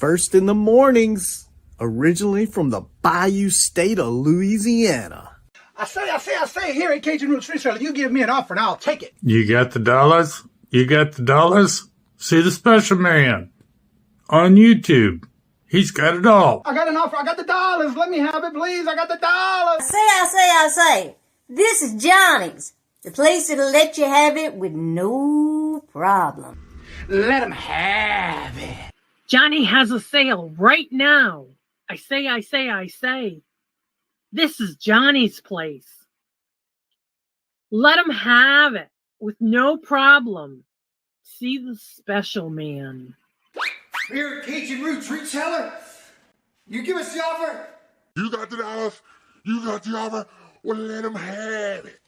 first in the mornings, originally from the Bayou State of Louisiana. I say, here at Kajun Roots Reseller, you give me an offer and I'll take it. You got the dollars? You got the dollars? See the special man on YouTube. He's got it all. I got an offer. I got the dollars. Let me have it, please. I got the dollars. I say. This is Johnny's. The place that'll let you have it with no problem. Let him have it. Johnny has a sale right now. I say. This is Johnny's place. Let him have it with no problem. See the special man. Here at Kajun Roots Reseller, you give us the offer. You got the dollars. You got the offer. Well, let him have it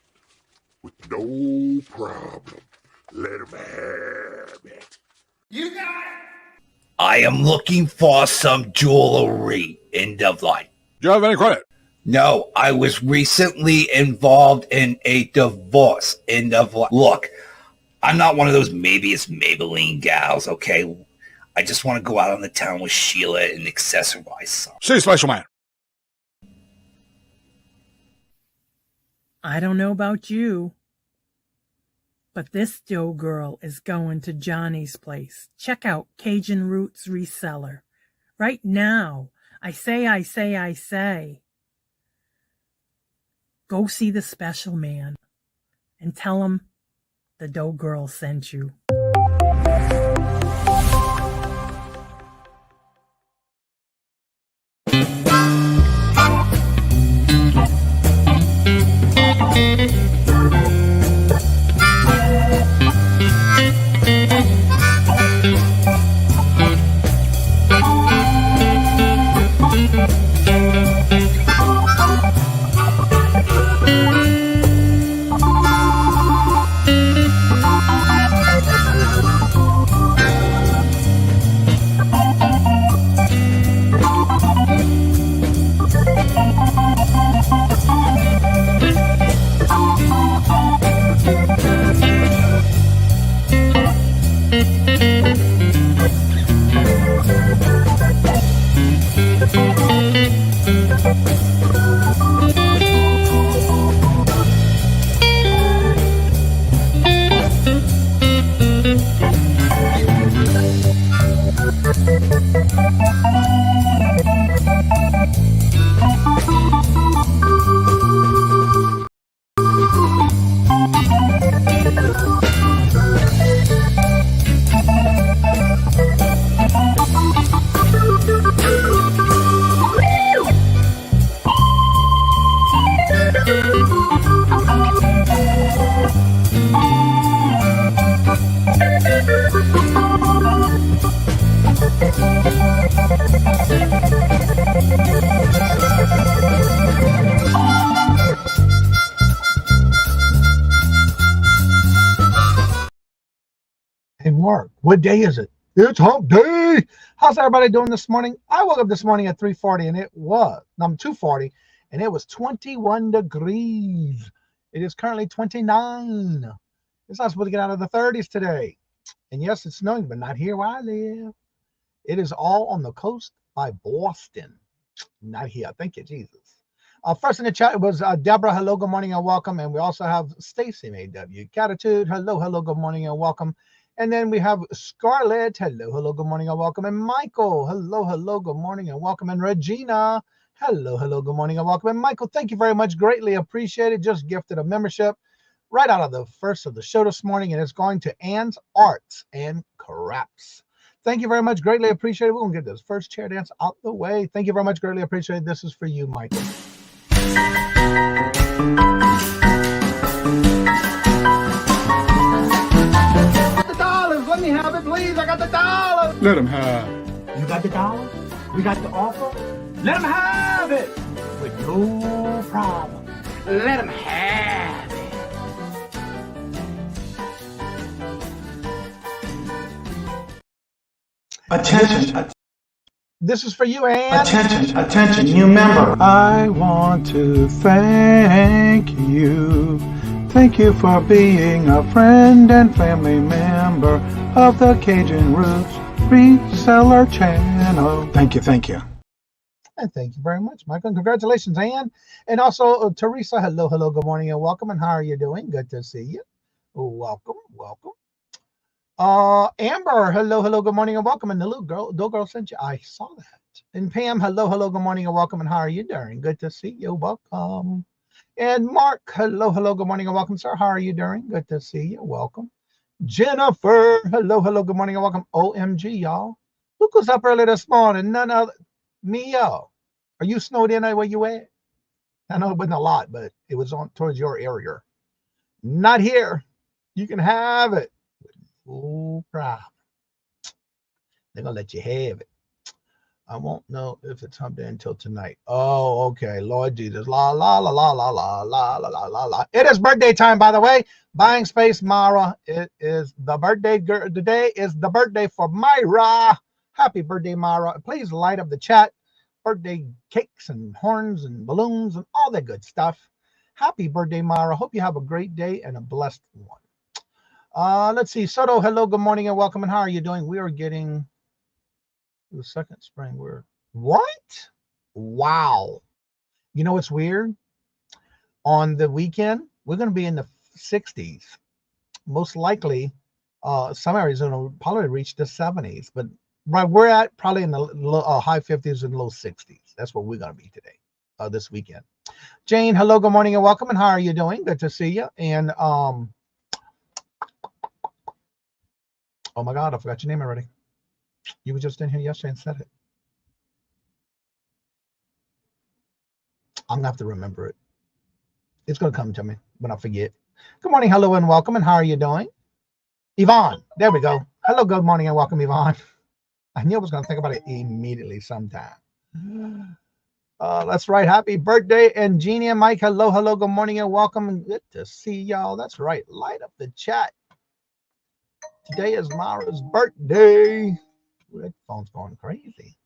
with no problem. Let him have it. You got it. I am looking for some jewelry. End of line. Do you have any credit? No, I was recently involved in a divorce. End of line. Look, I'm not one of those maybe it's Maybelline gals, okay? I just want to go out on the town with Sheila and accessorize some. See, special man. I don't know about you, but this dough girl is going to Johnny's place. Check out Kajun Roots Reseller. Right now. I say. Go see the special man and tell him the dough girl sent you. Hey, Mark, what day is it? It's hump day. How's everybody doing this morning? I woke up this morning at 3:40 and it was, 2:40, and it was 21 degrees. It is currently 29. It's not supposed to get out of the 30s today. And yes, it's snowing, but not here where I live. It is all on the coast by Boston. Not here. Thank you, Jesus. First in the chat was Deborah. Hello, good morning and welcome. And we also have Stacy May-W. Gratitude. Hello, good morning and welcome. And then we have Scarlett. Hello, good morning and welcome. And Michael. Hello, good morning and welcome. And Regina. Hello, good morning and welcome. And Michael, thank you very much. Greatly appreciated. Just gifted a membership right out of the first of the show this morning. And it's going to Ann's Arts and Crafts. Thank you very much. Greatly appreciated. We're going to get this first chair dance out the way. Thank you very much. Greatly appreciated. This is for you, Michael. Let me have it, please. I got the dollars. Let him have. You got the dollars? We got the offer? Let him have it with no problem. Let him have it. Attention. This is for you, Ann. Attention, new member. I want to thank you. Thank you for being a friend and family member of the Kajun Roots Reseller channel. Thank you, thank you. And thank you very much, Michael. And congratulations, Ann. And also, Teresa, hello, hello, good morning, and welcome. And how are you doing? Good to see you. Welcome, welcome. Amber, hello, hello, good morning, and welcome. And the little girl sent you. I saw that. And Pam, hello, hello, good morning, and welcome. And how are you doing? Good to see you. Welcome. And Mark, hello, hello, good morning, and welcome, sir. How are you doing? Good to see you. Welcome. Jennifer, hello, hello, good morning, and welcome. OMG, y'all. Look who's up early this morning. None other. Me, y'all. Are you snowed in where you at? I know it wasn't a lot, but it was on towards your area. Not here. You can have it. No problem. They're gonna let you have it. I won't know if it's hump day until tonight. Oh, okay. Lord Jesus. La la la la la la la la la la. It is birthday time, by the way. Buying Space Mara. It is the birthday girl. Today is the birthday for Myra. Happy birthday, Myra. Please light up the chat. Birthday cakes and horns and balloons and all that good stuff. Happy birthday, Myra. Hope you have a great day and a blessed one. Let's see. Soto, hello, good morning, and welcome. And how are you doing? We are getting the second spring. What? Wow. You know what's weird? On the weekend, we're going to be in the 60s. Most likely, some areas will probably reach the 70s, but right, we're at probably in the high 50s and low 60s. That's what we're going to be today, this weekend. Jane, hello, good morning, and welcome. And how are you doing? Good to see you. And oh my God, I forgot your name already. You were just in here yesterday and said it. I'm going to have to remember it. It's going to come to me when I forget. Good morning, hello, and welcome. And how are you doing? Yvonne, there we go. Hello, good morning, and welcome, Yvonne. I knew I was going to think about it immediately sometime. That's right. Happy birthday. And Jeannie and Mike, hello, hello, good morning, and welcome. Good to see y'all. That's right. Light up the chat. Today is Mara's birthday. That phone's going crazy.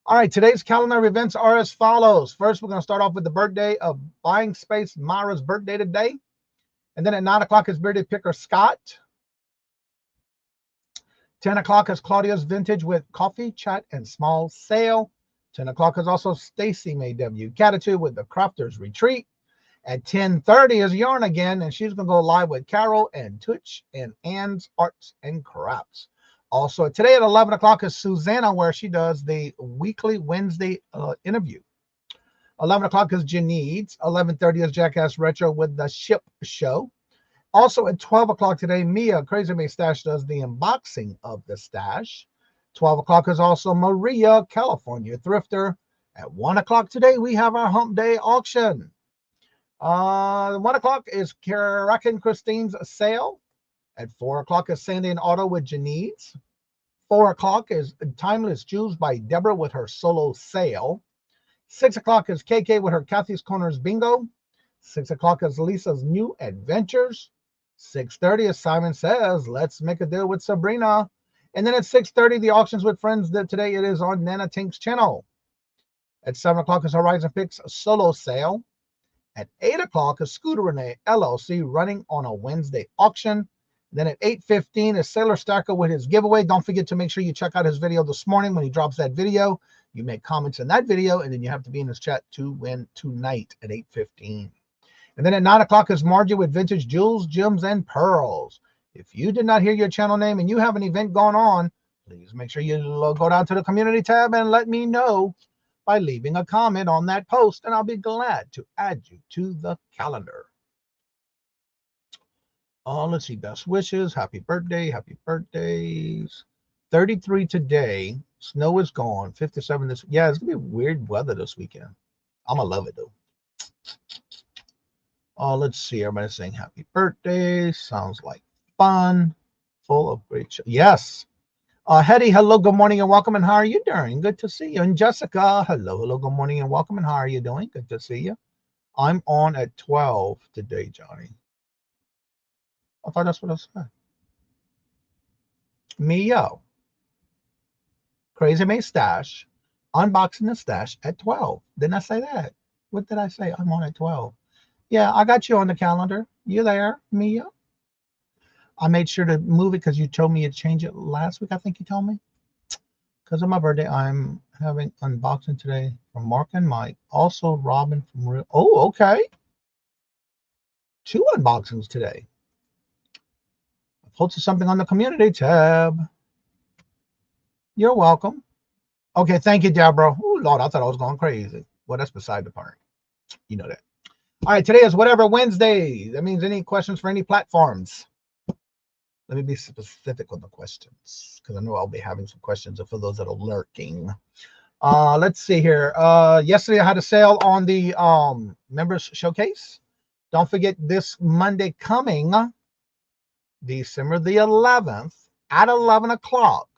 All right. Today's calendar of events are as follows. First, we're going to start off with the birthday of Buying Space, Mara's birthday today. And then at 9 o'clock is birthday picker Scott. 10 o'clock is Claudia's Vintage with Coffee, Chat, and Small Sale. 10 o'clock is also Stacy May W. Catitude with the Crafters Retreat. At 10:30 is Yarn again, and she's going to go live with Carol and Tooch and Ann's Arts and Crafts. Also, today at 11 o'clock is Susanna, where she does the weekly Wednesday interview. 11 o'clock is Janine's. 11:30 is Jackass Retro with the Ship Show. Also at 12 o'clock today, Mia, Crazy May Stash, does the unboxing of the stash. 12 o'clock is also Maria, California Thrifter. At 1 o'clock today, we have our Hump Day auction. 1 o'clock is Karakin Christine's sale. At 4 o'clock is Sandy and Auto with Janine's. 4 o'clock is Timeless Jewels by Deborah with her solo sale. 6 o'clock is KK with her Kathy's Corners bingo. 6 o'clock is Lisa's New Adventures. 6:30 is Simon Says, Let's Make a Deal with Sabrina. And then at 6:30, the auctions with friends. That today it is on Nana Tink's channel. At 7 o'clock is Horizon Picks solo sale. At 8 o'clock is Scooter Renee LLC running on a Wednesday auction. Then at 8:15 is Sailor Stacker with his giveaway. Don't forget to make sure you check out his video this morning when he drops that video. You make comments in that video, and then you have to be in his chat to win tonight at 8:15. And then at 9 o'clock is Margie with Vintage Jewels, Gems, and Pearls. If you did not hear your channel name and you have an event going on, please make sure you go down to the community tab and let me know by leaving a comment on that post, and I'll be glad to add you to the calendar. Let's see, best wishes, happy birthday, happy birthdays. 33 today, snow is gone, 57 this, yeah, it's gonna be weird weather this weekend. I'm gonna love it though. Let's see, everybody saying happy birthday, sounds like fun, full of great yes. Hetty, hello, good morning and welcome, and how are you doing? Good to see you. And Jessica, hello, hello, good morning and welcome, and how are you doing? Good to see you. I'm on at 12 today, Johnny. I thought that's what I said. Mio. Crazy May Stash. Unboxing the stash at 12. Didn't I say that? What did I say? I'm on at 12. Yeah, I got you on the calendar. You there, Mia? I made sure to move it because you told me to change it last week, I think you told me. Because of my birthday, I'm having unboxing today from Mark and Mike. Also, Robin from Real. Oh, okay. 2 unboxings today. I posted something on the community tab. You're welcome. Okay, thank you, Deborah. Oh, Lord, I thought I was going crazy. Well, that's beside the point. You know that. All right, today is Whatever Wednesday. That means any questions for any platforms. Let me be specific on the questions, because I know I'll be having some questions for those that are lurking. Let's see here. Yesterday I had a sale on the members showcase. Don't forget this Monday coming, December the 11th at 11 o'clock,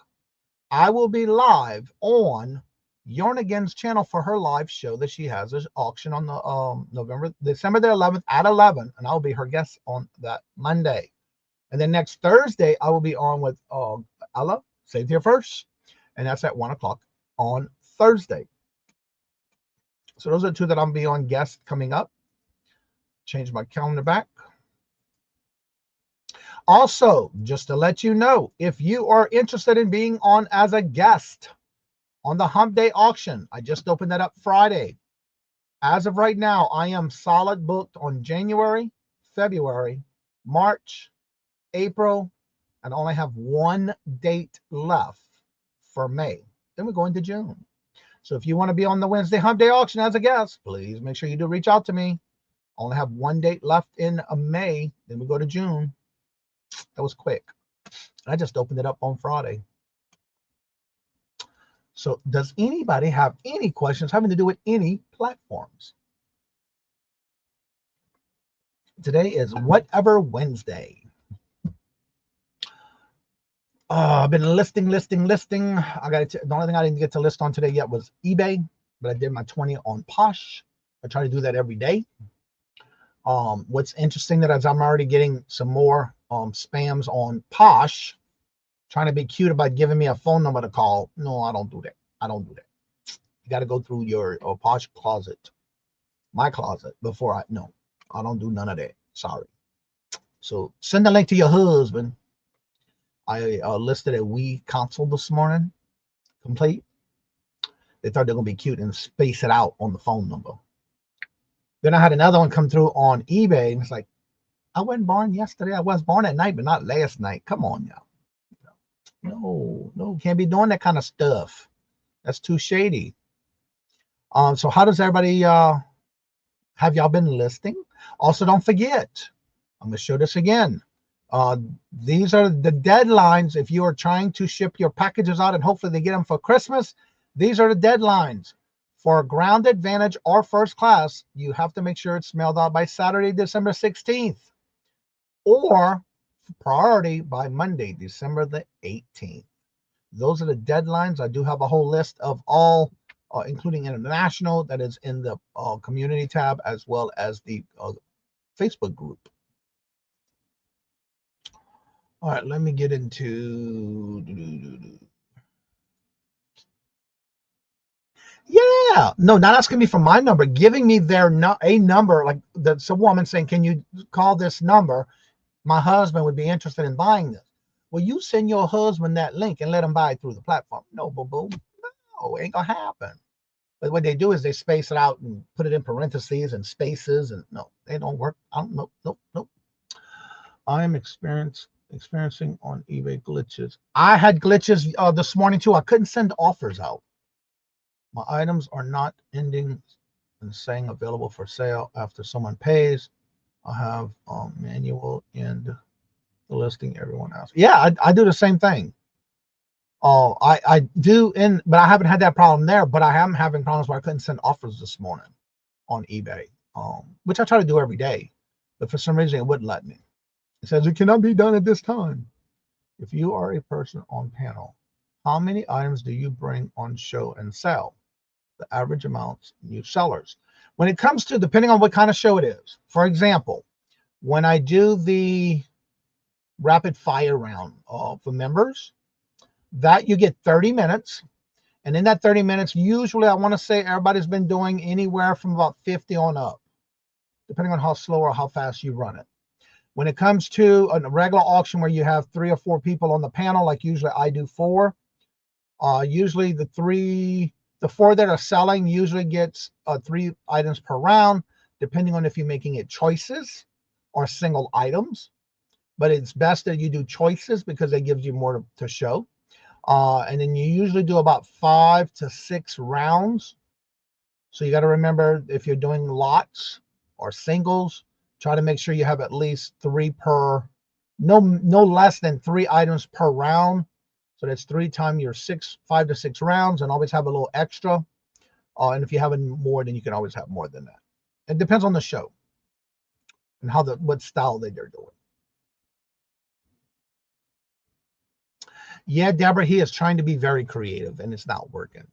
I will be live on Yarn Again's channel for her live show that she has an auction on the December the 11th at 11, and I'll be her guest on that Monday. And then next Thursday, I will be on with Ella, Save Here First, and that's at 1 o'clock on Thursday. So those are 2 that I'll be on guest coming up. Change my calendar back. Also, just to let you know, if you are interested in being on as a guest on the Hump Day auction, I just opened that up Friday. As of right now, I am solid booked on January, February, March, April, and only have 1 date left for May. Then we're going to June. So if you want to be on the Wednesday Hump Day auction as a guest, please make sure you do reach out to me. Only have 1 date left in May. Then we go to June. That was quick. I just opened it up on Friday. So does anybody have any questions having to do with any platforms? Today is Whatever Wednesday. I've been listing. I got the only thing I didn't get to list on today yet was eBay, but I did my 20 on Posh. I try to do that every day. What's interesting that as I'm already getting some more spams on Posh, trying to be cute about giving me a phone number to call. No, I don't do that. You got to go through your Posh closet, my closet, before I don't do none of that. Sorry. So send the link to your husband. I listed a Wii console this morning, complete. They thought they were going to be cute and space it out on the phone number. Then I had another one come through on eBay, and it's like, I wasn't born yesterday. I was born at night, but not last night. Come on, y'all. No, can't be doing that kind of stuff. That's too shady. So how does everybody, have y'all been listing? Also, don't forget, I'm going to show this again. These are the deadlines. If you are trying to ship your packages out and hopefully they get them for Christmas, these are the deadlines. For Ground Advantage or First Class, you have to make sure it's mailed out by Saturday, December 16th, or Priority by Monday, December the 18th. Those are the deadlines. I do have a whole list of all, including international, that is in the community tab, as well as the Facebook group. All right, let me get into. Yeah, no, not asking me for my number, giving me a number, like that's a woman saying, can you call this number? My husband would be interested in buying this. Well, you send your husband that link and let him buy it through the platform. No, boo-boo. No, it ain't gonna happen. But what they do is they space it out and put it in parentheses and spaces, and no, they don't work. Nope. I am experiencing on eBay glitches. I had glitches this morning too. I couldn't send offers out. My items are not ending and saying available for sale after someone pays. I have manual end the listing everyone else. Yeah, I do the same thing. I do, but I haven't had that problem there. But I am having problems where I couldn't send offers this morning on eBay, which I try to do every day. But for some reason, it wouldn't let me. It says it cannot be done at this time. If you are a person on panel, how many items do you bring on show and sell? The average amounts new sellers. When it comes to, depending on what kind of show it is. For example, when I do the rapid fire round for members, that you get 30 minutes. And in that 30 minutes, usually I want to say everybody's been doing anywhere from about 50 on up, depending on how slow or how fast you run it. When it comes to a regular auction where you have 3 or 4 people on the panel, like usually I do 4, Usually the four that are selling usually gets 3 items per round, depending on if you're making it choices or single items. But it's best that you do choices because it gives you more to show. And then you usually do about 5 to 6 rounds. So you got to remember, if you're doing lots or singles, try to make sure you have at least 3 per, no less than 3 items per round. So that's 3 times your 5 to 6 rounds, and always have a little extra. And if you have more, then you can always have more than that. It depends on the show and what style that they're doing. Yeah, Deborah, he is trying to be very creative and it's not working.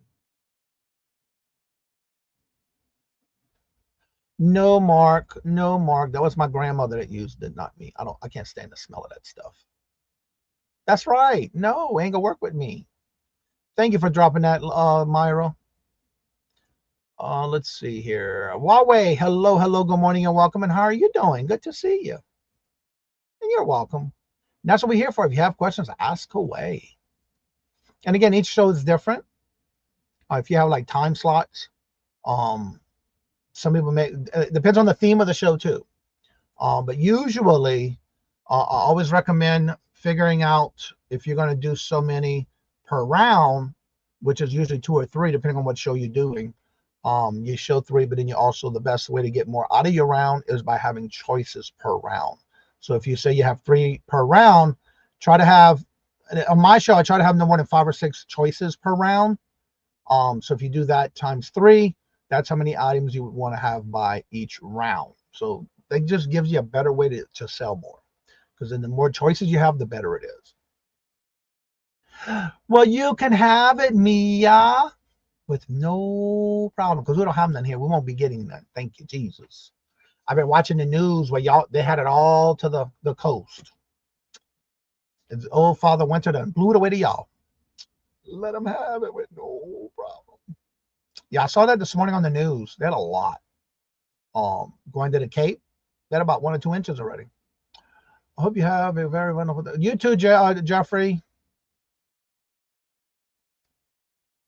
No, Mark. No, Mark. That was my grandmother that used it, not me. I can't stand the smell of that stuff. That's right. No, ain't gonna work with me. Thank you for dropping that, Myra. Let's see here. Huawei, hello, good morning and welcome. And how are you doing? Good to see you. And you're welcome. And that's what we're here for. If you have questions, ask away. And again, each show is different. If you have like time slots, some people it depends on the theme of the show too. But usually, I always recommend figuring out if you're going to do so many per round, which is usually 2 or 3, depending on what show you're doing. You show 3, but then you also, the best way to get more out of your round is by having choices per round. So if you say you have 3 per round, try to have, on my show, I try to have no more than 5 or 6 choices per round. So if you do that times 3, that's how many items you would want to have by each round. So that just gives you a better way to sell more, because then the more choices you have, the better it is. Well, you can have it, Mia, with no problem, because we don't have none here. We won't be getting none. Thank you, Jesus. I've been watching the news where they had it all to the coast. It's old Father Winter done blew it away to y'all. Let them have it with no problem. Yeah, I saw that this morning on the news. They had a lot. Going to the Cape, they had about 1 or 2 inches already. I hope you have a very wonderful day. You too, Jeffrey.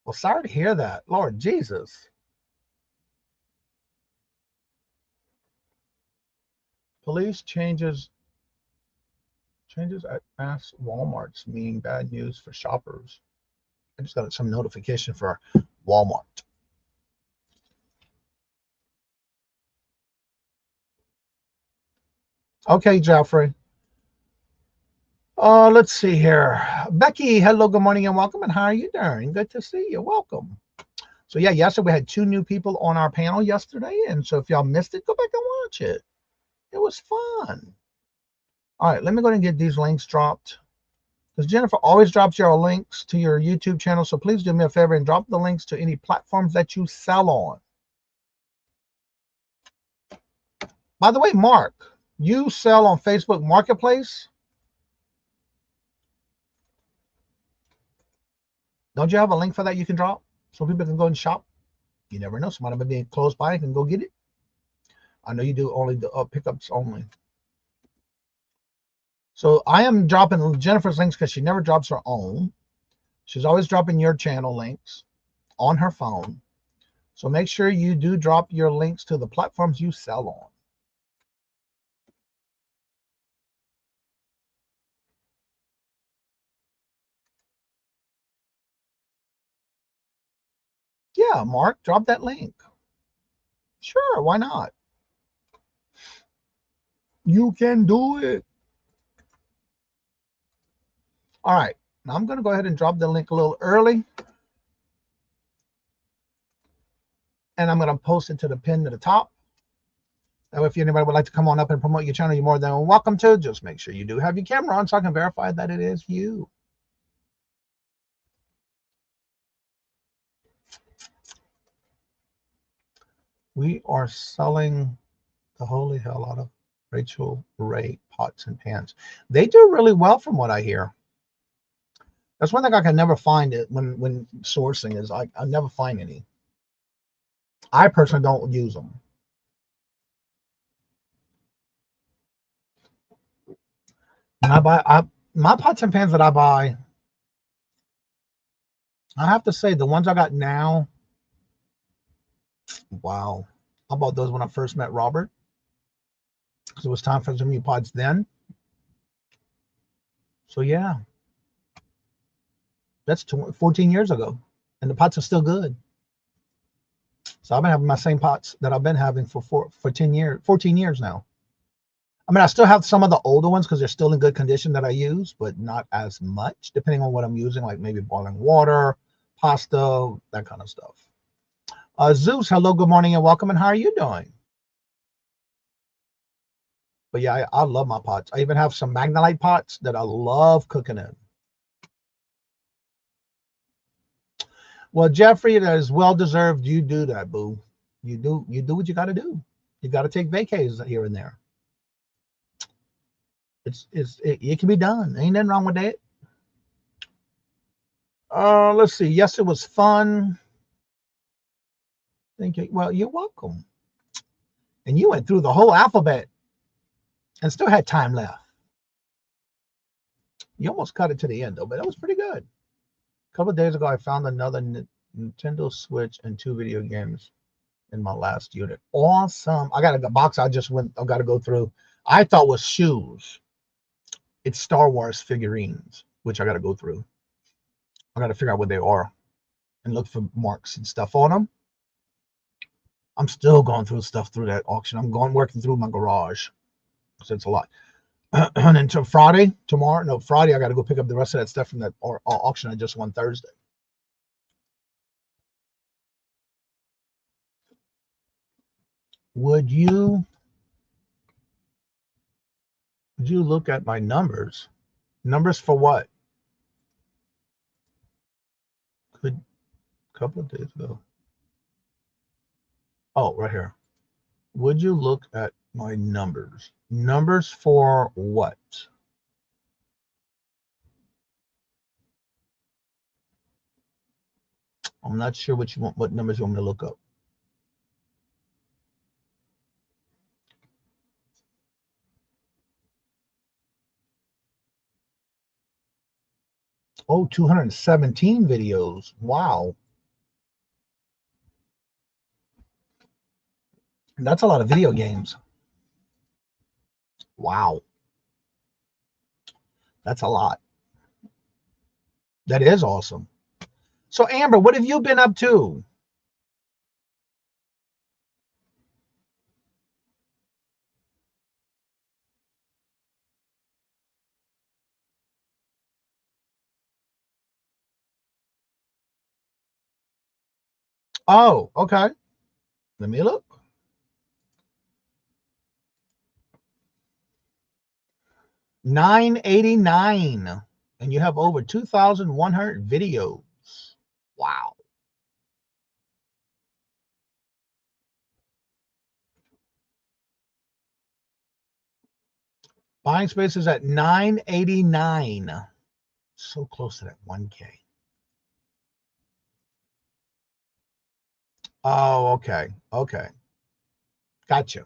Well, sorry to hear that. Lord Jesus. Police changes at mass Walmarts mean bad news for shoppers. I just got some notification for Walmart. Okay, Jeffrey. Let's see here. Becky, hello, good morning and welcome. And how are you doing? Good to see you. Welcome. So yeah, yesterday we had 2 new people on our panel yesterday. And so if y'all missed it, go back and watch it. It was fun. All right, let me go ahead and get these links dropped, because Jennifer always drops your links to your YouTube channel. So please do me a favor and drop the links to any platforms that you sell on. By the way, Mark, you sell on Facebook Marketplace? Don't you have a link for that you can drop so people can go and shop? You never know. Somebody might be close by and can go get it. I know you do only the pickups only. So I am dropping Jennifer's links because she never drops her own. She's always dropping your channel links on her phone. So make sure you do drop your links to the platforms you sell on. Yeah, Mark, drop that link. Sure, why not? You can do it. All right, now I'm going to go ahead and drop the link a little early. And I'm going to post it to the pin to the top. Now, if anybody would like to come on up and promote your channel, you're more than welcome to. Just make sure you do have your camera on so I can verify that it is you. We are selling the holy hell out of Rachel Ray pots and pans. They do really well from what I hear. That's one thing I can never find it when sourcing is I never find any. I personally don't use them. And I buy my pots and pans that I buy. I have to say, the ones I got now, wow. I bought those when I first met Robert, because it was time for some new pods then. So yeah, that's 14 years ago, and the pots are still good. So I've been having my same pots that I've been having for 14 years now. I mean, I still have some of the older ones because they're still in good condition that I use, but not as much, depending on what I'm using, like maybe boiling water, pasta, that kind of stuff. Zeus, hello, good morning, and welcome, and how are you doing? But yeah, I love my pots. I even have some Magnolite pots that I love cooking in. Well, Jeffrey, that is well deserved. You do that, boo. You do what you got to do. You got to take vacays here and there. It can be done. Ain't nothing wrong with that. Let's see. Yes, it was fun. Thank you. Well, you're welcome. And you went through the whole alphabet and still had time left. You almost cut it to the end, though, but that was pretty good. A couple of days ago, I found another Nintendo Switch and 2 video games in my last unit. Awesome. I got a box I got to go through. I thought was shoes. It's Star Wars figurines, which I got to go through. I got to figure out what they are and look for marks and stuff on them. I'm still going through stuff through that auction. I'm working through my garage. So it's a lot. And until Friday, Friday, I got to go pick up the rest of that stuff from that auction I just won Thursday. Would you look at my numbers? Numbers for what? Good couple of days ago. Oh, right here. Would you look at my numbers? Numbers for what? I'm not sure what numbers you want me to look up. Oh, 217 videos. Wow. That's a lot of video games. Wow. That's a lot. That is awesome. So, Amber, what have you been up to? Oh, okay. Let me look. $9.89, and you have over 2,100 videos. Wow. Buying space is at $9.89. So close to that 1K. Oh, okay. Okay. Gotcha.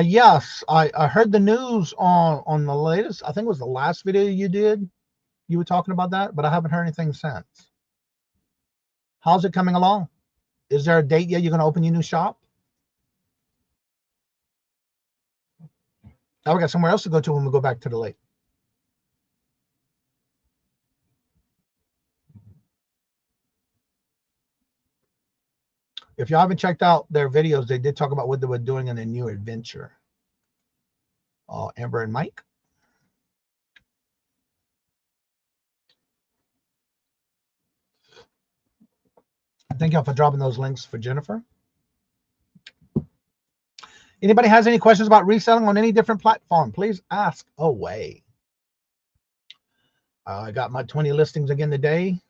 Yes, I heard the news on the latest. I think it was the last video you did. You were talking about that, but I haven't heard anything since. How's it coming along? Is there a date yet you're going to open your new shop? Now we got somewhere else to go to when we go back to the lake. If you haven't checked out their videos, they did talk about what they were doing in their new adventure. Amber and Mike. Thank y'all for dropping those links for Jennifer. Anybody has any questions about reselling on any different platform, please ask away. I got my 20 listings again today.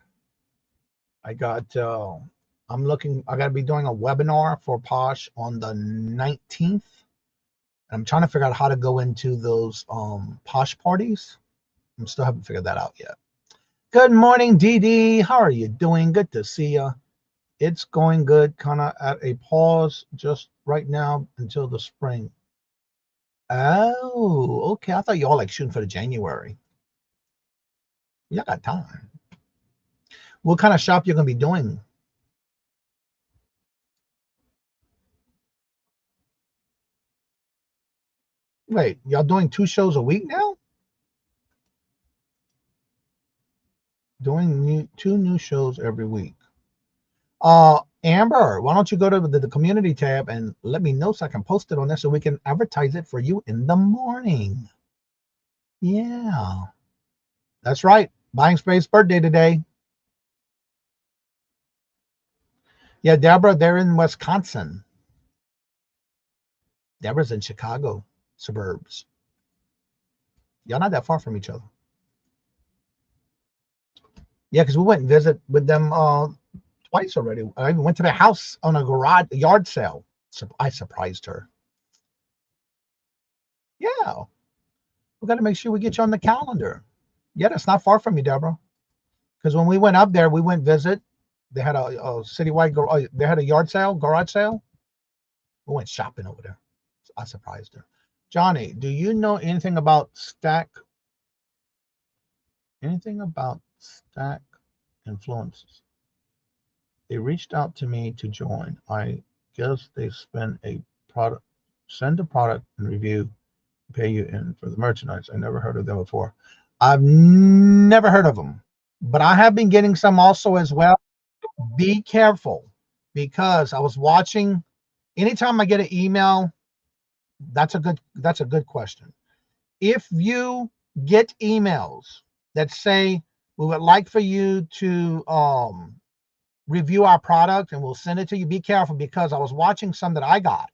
I got, I got to be doing a webinar for Posh on the 19th. I'm trying to figure out how to go into those Posh parties. I still haven't figured that out yet. Good morning, Dee Dee. How are you doing? Good to see you. It's going good, kind of at a pause just right now until the spring. Oh, okay. I thought y'all like shooting for the January. Y'all got time. What kind of shop you're gonna be doing? Wait, y'all doing 2 shows a week now? Doing 2 new shows every week. Amber, why don't you go to the community tab and let me know so I can post it on there so we can advertise it for you in the morning. Yeah, that's right. Buying Space birthday today. Yeah, Deborah, they're in Wisconsin. Deborah's in Chicago suburbs. Y'all not that far from each other. Yeah, because we went and visit with them twice already. I even went to their house on a yard sale. So I surprised her. Yeah, we got to make sure we get you on the calendar. Yeah, that's not far from you, Deborah. Because when we went up there, we went visit. They had a citywide. They had a yard sale, garage sale. We went shopping over there. So I surprised her. Johnny, do you know anything about Stack? Anything about Stack Influences? They reached out to me to join. I guess they send a product and review, pay you in for the merchandise. I never heard of them before. I've never heard of them, but I have been getting some also as well. Be careful, because I was watching. Anytime I get an email, that's a good question. If you get emails that say we would like for you to review our product and we'll send it to you, be careful, because I was watching some that I got,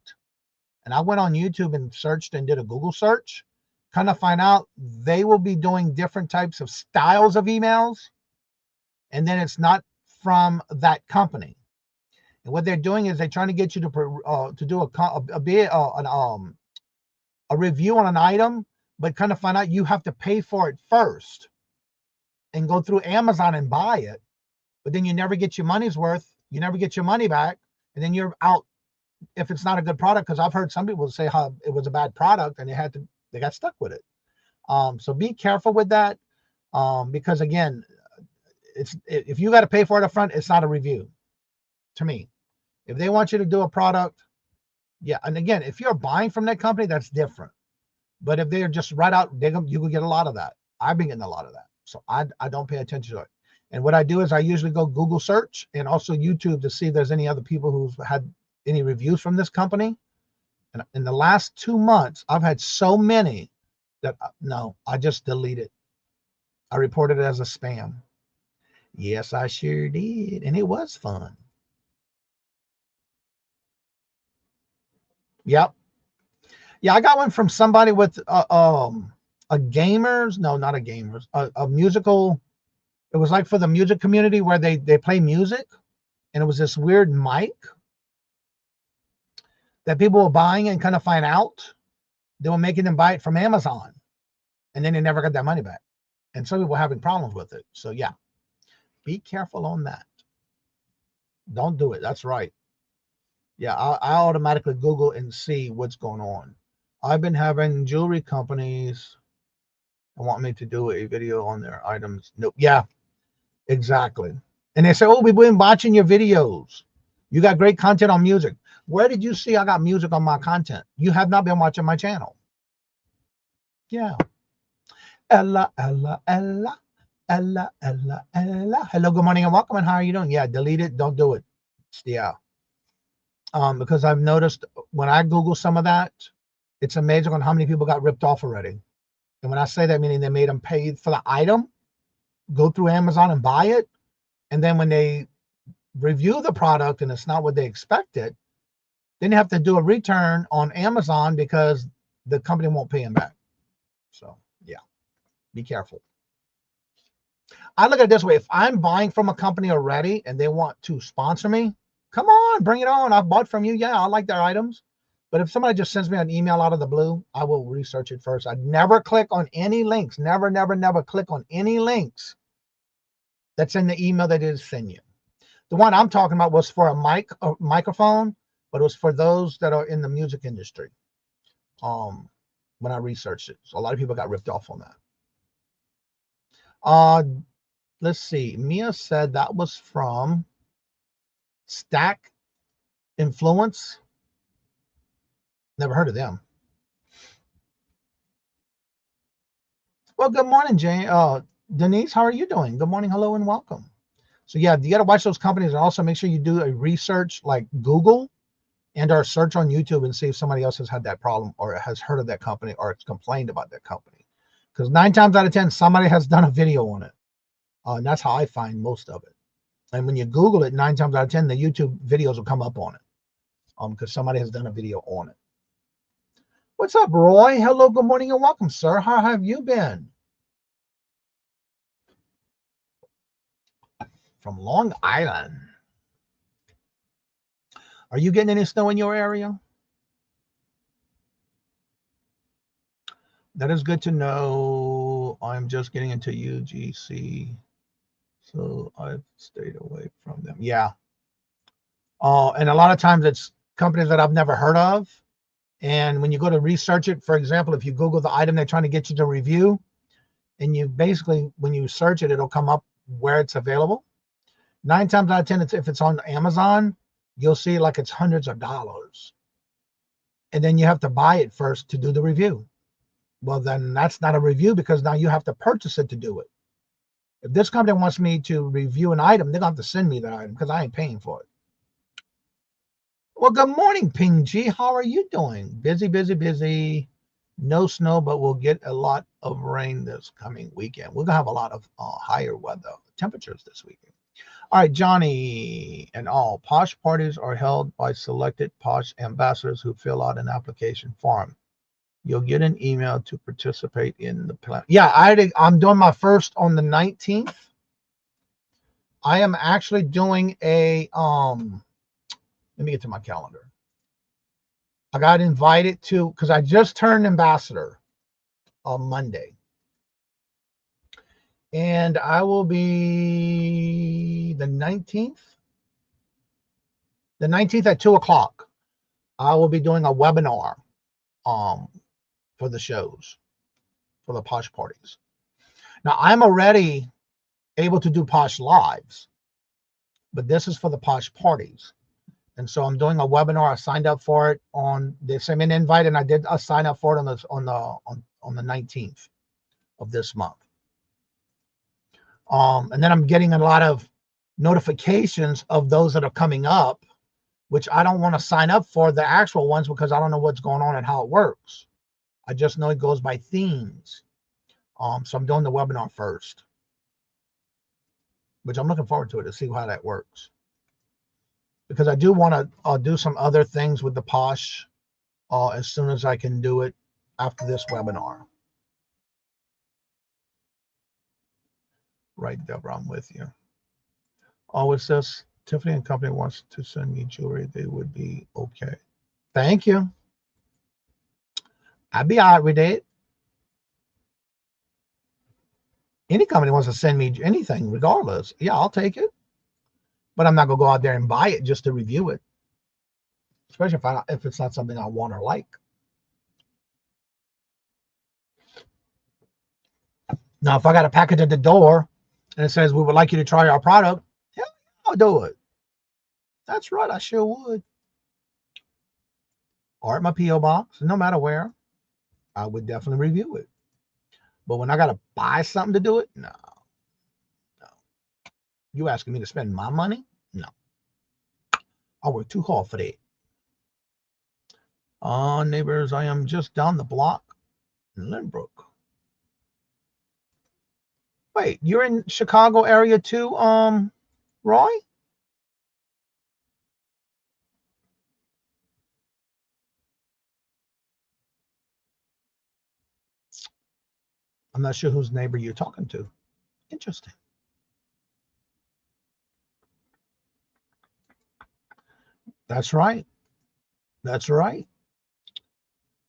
and I went on YouTube and searched and did a Google search, kind of find out they will be doing different types of styles of emails, and then it's not from that company. And what they're doing is they're trying to get you to do a review on an item, but kind of find out you have to pay for it first and go through Amazon and buy it. But then you never get your money's worth. You never get your money back. And then you're out if it's not a good product, because I've heard some people say how it was a bad product and they got stuck with it. So be careful with that. Because again, if you got to pay for it up front, it's not a review to me. If they want you to do a product, yeah. And again, if you're buying from that company, that's different. But if they're just right out, you will get a lot of that. I've been getting a lot of that. So I don't pay attention to it. And what I do is I usually go Google search and also YouTube to see if there's any other people who've had any reviews from this company. And in the last 2 months, I've had so many that no, I just delete it. I reported it as a spam. Yes, I sure did. And it was fun. Yep. Yeah, I got one from somebody with a gamers. No, not a gamers. A musical. It was like for the music community where they play music, and it was this weird mic that people were buying and kind of find out they were making them buy it from Amazon, and then they never got that money back. And some people were having problems with it. So yeah, be careful on that. Don't do it. That's right. Yeah, I automatically Google and see what's going on. I've been having jewelry companies that want me to do a video on their items. Nope. Yeah, exactly. And they say, oh, we've been watching your videos. You got great content on music. Where did you see I got music on my content? You have not been watching my channel. Yeah. Ella. Hello, good morning and welcome. And how are you doing? Yeah, delete it. Don't do it. Yeah. Because I've noticed when I Google some of that, it's amazing on how many people got ripped off already. And when I say that, meaning they made them pay for the item, go through Amazon and buy it. And then when they review the product and it's not what they expected, then you have to do a return on Amazon because the company won't pay them back. So yeah, be careful. I look at it this way. If I'm buying from a company already and they want to sponsor me, come on, bring it on. I've bought from you. Yeah, I like their items. But if somebody just sends me an email out of the blue, I will research it first. I'd never click on any links. Never click on any links that's in the email that is sent you. The one I'm talking about was for a microphone, but it was for those that are in the music industry. when I researched it. So a lot of people got ripped off on that. Let's see. Mia said that was from Stack Influence. Never heard of them. Well, good morning, Jane. Denise, how are you doing? Good morning, hello, and welcome. So yeah, you got to watch those companies, and also make sure you do a research like Google and or search on YouTube and see if somebody else has had that problem or has heard of that company or has complained about that company. Because 9 times out of 10, somebody has done a video on it. And that's how I find most of it. And when you Google it, 9 times out of 10, the YouTube videos will come up on it. Because somebody has done a video on it. What's up, Roy? Hello, good morning, and welcome, sir. How have you been? From Long Island. Are you getting any snow in your area? That is good to know. I'm just getting into UGC, so I've stayed away from them. Yeah. And a lot of times it's companies that I've never heard of. And when you go to research it, for example, if you Google the item they're trying to get you to review, and you basically, when you search it, it'll come up where it's available. 9 times out of 10, if it's on Amazon, you'll see like it's hundreds of dollars. And then you have to buy it first to do the review. Well, then that's not a review because now you have to purchase it to do it. If this company wants me to review an item, they're going to have to send me that item because I ain't paying for it. Well, good morning, Ping G. How are you doing? Busy, busy, busy. No snow, but we'll get a lot of rain this coming weekend. We're going to have a lot of higher weather temperatures this weekend. All right, Johnny and all. Posh parties are held by selected Posh ambassadors who fill out an application form. You'll get an email to participate in the plan. Yeah, I'm doing my first on the 19th. I am actually doing a let me get to my calendar. I got invited to, because I just turned ambassador on Monday. And I will be the 19th. The 19th at 2 o'clock. I will be doing a webinar for the shows, for the Posh parties. Now, I'm already able to do Posh lives, but this is for the Posh parties. And so I'm doing a webinar. I signed up for it they sent me an invite, and I did sign up for it on the 19th of this month. And then I'm getting a lot of notifications of those that are coming up, which I don't want to sign up for the actual ones because I don't know what's going on and how it works. I just know it goes by themes. So I'm doing the webinar first, which I'm looking forward to see how that works. Because I do want to do some other things with the Posh as soon as I can do it after this webinar. Right, Deborah, I'm with you. Oh, it says Tiffany and Company wants to send me jewelry. They would be okay. Thank you. I'd be all right with it. Any company wants to send me anything, regardless. Yeah, I'll take it. But I'm not going to go out there and buy it just to review it. Especially if it's not something I want or like. Now, if I got a package at the door and it says, we would like you to try our product, yeah, I'll do it. That's right, I sure would. Or at my P.O. box, no matter where, I would definitely review it. But when I got to buy something to do it, no. You asking me to spend my money? No. I work too hard for that. Neighbors, I am just down the block in Lynbrook. Wait, you're in Chicago area too, Roy? I'm not sure whose neighbor you're talking to. Interesting. That's right. That's right.